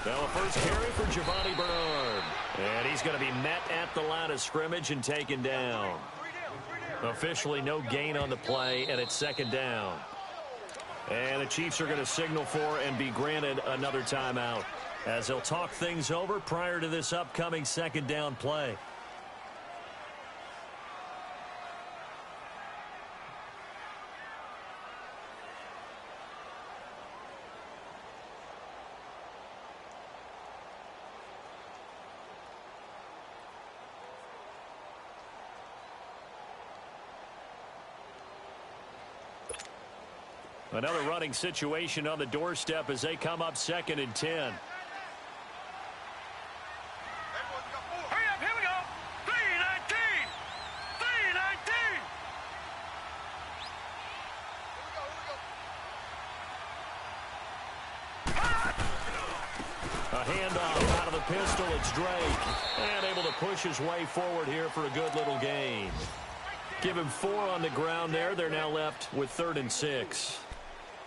Now a first carry for Giovanni Bernard. And he's going to be met at the line of scrimmage and taken down. Officially no gain on the play, and it's 2nd down. And the Chiefs are going to signal for and be granted another timeout as they'll talk things over prior to this upcoming 2nd down play. Another running situation on the doorstep as they come up 2nd and 10. Hurry up, here we go. 319. 319. A handoff out of the pistol. It's Drake. And able to push his way forward here for a good little gain. Give him 4 on the ground there. They're now left with 3rd and 6.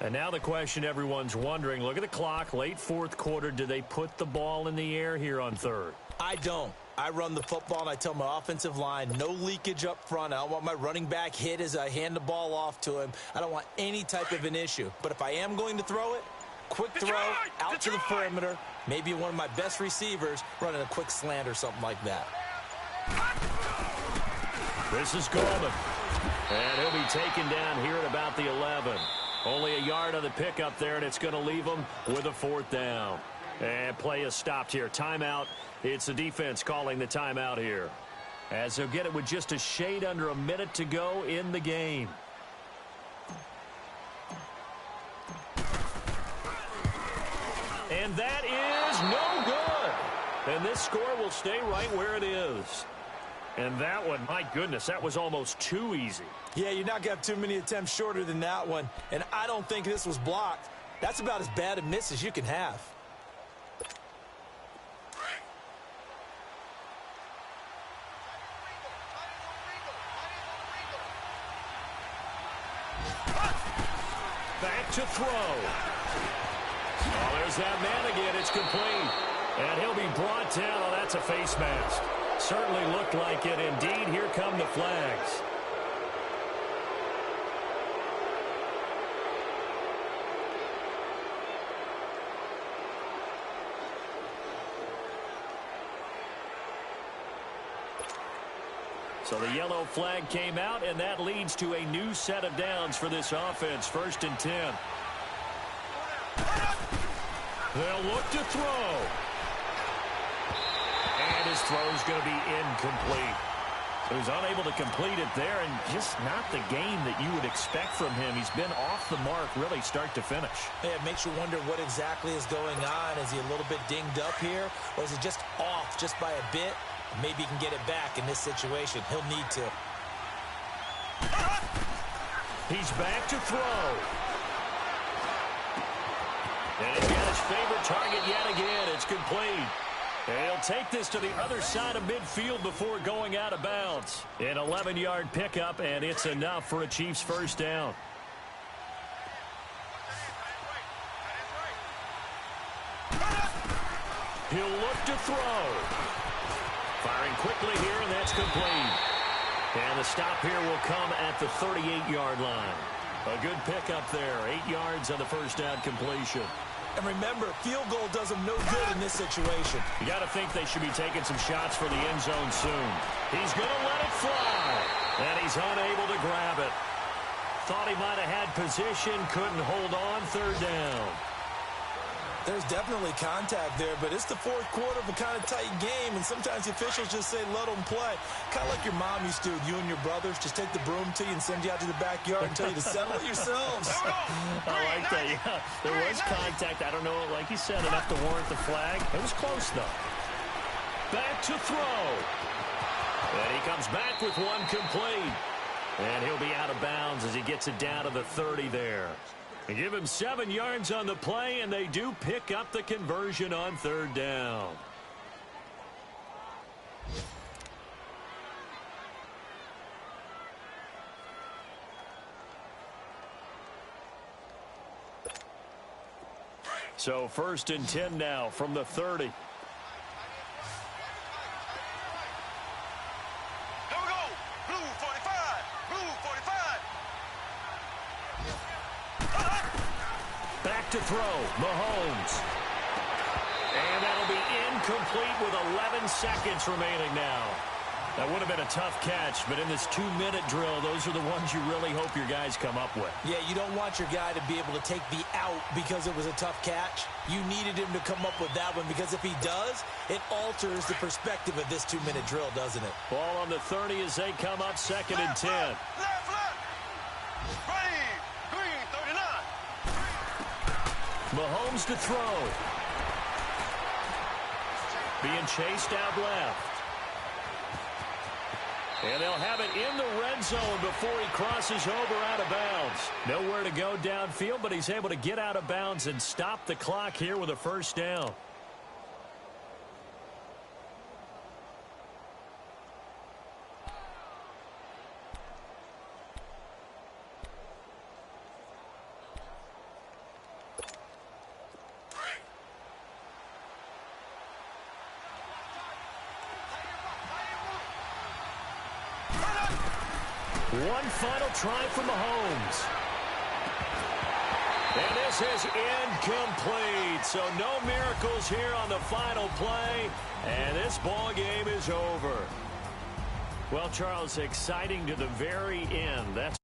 And now the question everyone's wondering, look at the clock, late 4th quarter, do they put the ball in the air here on 3rd? I don't. I run the football, and I tell my offensive line, no leakage up front. I don't want my running back hit as I hand the ball off to him. I don't want any type of an issue. But if I am going to throw it, quick throw, out to the perimeter, maybe one of my best receivers running a quick slant or something like that. This is Goldman. And he'll be taken down here at about the 11. Only a yard on the pickup there, and it's going to leave them with a 4th down. And play is stopped here. Timeout. It's the defense calling the timeout here, as they'll get it with just a shade under a minute to go in the game. And that is no good. And this score will stay right where it is. And that one, my goodness, that was almost too easy. Yeah, you're not going to have too many attempts shorter than that one. And I don't think this was blocked. That's about as bad a miss as you can have. Back to throw. Oh, there's that man again. It's complete. And he'll be brought down. Oh, that's a face mask. Certainly looked like it. Indeed, here come the flags. So the yellow flag came out, and that leads to a new set of downs for this offense. 1st and 10. They'll look to throw. And his throw is going to be incomplete. So he's unable to complete it there, and just not the game that you would expect from him. He's been off the mark really start to finish. Yeah, it makes you wonder what exactly is going on. Is he a little bit dinged up here, or is he just off just by a bit? Maybe he can get it back in this situation. He'll need to. He's back to throw. And he's got his favorite target yet again. It's complete. And he'll take this to the other side of midfield before going out of bounds. An 11-yard pickup, and it's enough for a Chiefs 1st down. He'll look to throw. Firing quickly here, and that's complete. And the stop here will come at the 38-yard line. A good pickup there. 8 yards on the 1st down completion. And remember, field goal does them no good in this situation. You got to think they should be taking some shots for the end zone soon. He's going to let it fly, and he's unable to grab it. Thought he might have had position, couldn't hold on, third down. There's definitely contact there, but it's the fourth quarter of a kind of tight game, and sometimes the officials just say, let them play. Kind of like your mom used to with you and your brothers. Just take the broom to you and send you out to the backyard and tell you to settle it yourselves. I like that, yeah. There was contact. I don't know, like you said, enough to warrant the flag. It was close, though. Back to throw. And he comes back with one complete. And he'll be out of bounds as he gets it down to the 30 there. They give him 7 yards on the play, and they do pick up the conversion on third down. So 1st and 10 now from the 30. Back to throw, Mahomes. And that'll be incomplete with 11 seconds remaining now. That would have been a tough catch, but in this 2-minute drill, those are the ones you really hope your guys come up with. Yeah, you don't want your guy to be able to take the out because it was a tough catch. You needed him to come up with that one because if he does, it alters the perspective of this 2-minute drill, doesn't it? Ball on the 30 as they come up 2nd and 10. Left. Ready. Green, 39. Mahomes to throw. Being chased out left. And they'll have it in the red zone before he crosses over out of bounds. Nowhere to go downfield, but he's able to get out of bounds and stop the clock here with a first down. One final try for Mahomes. And this is incomplete. So no miracles here on the final play. And this ball game is over. Well, Charles, exciting to the very end. That's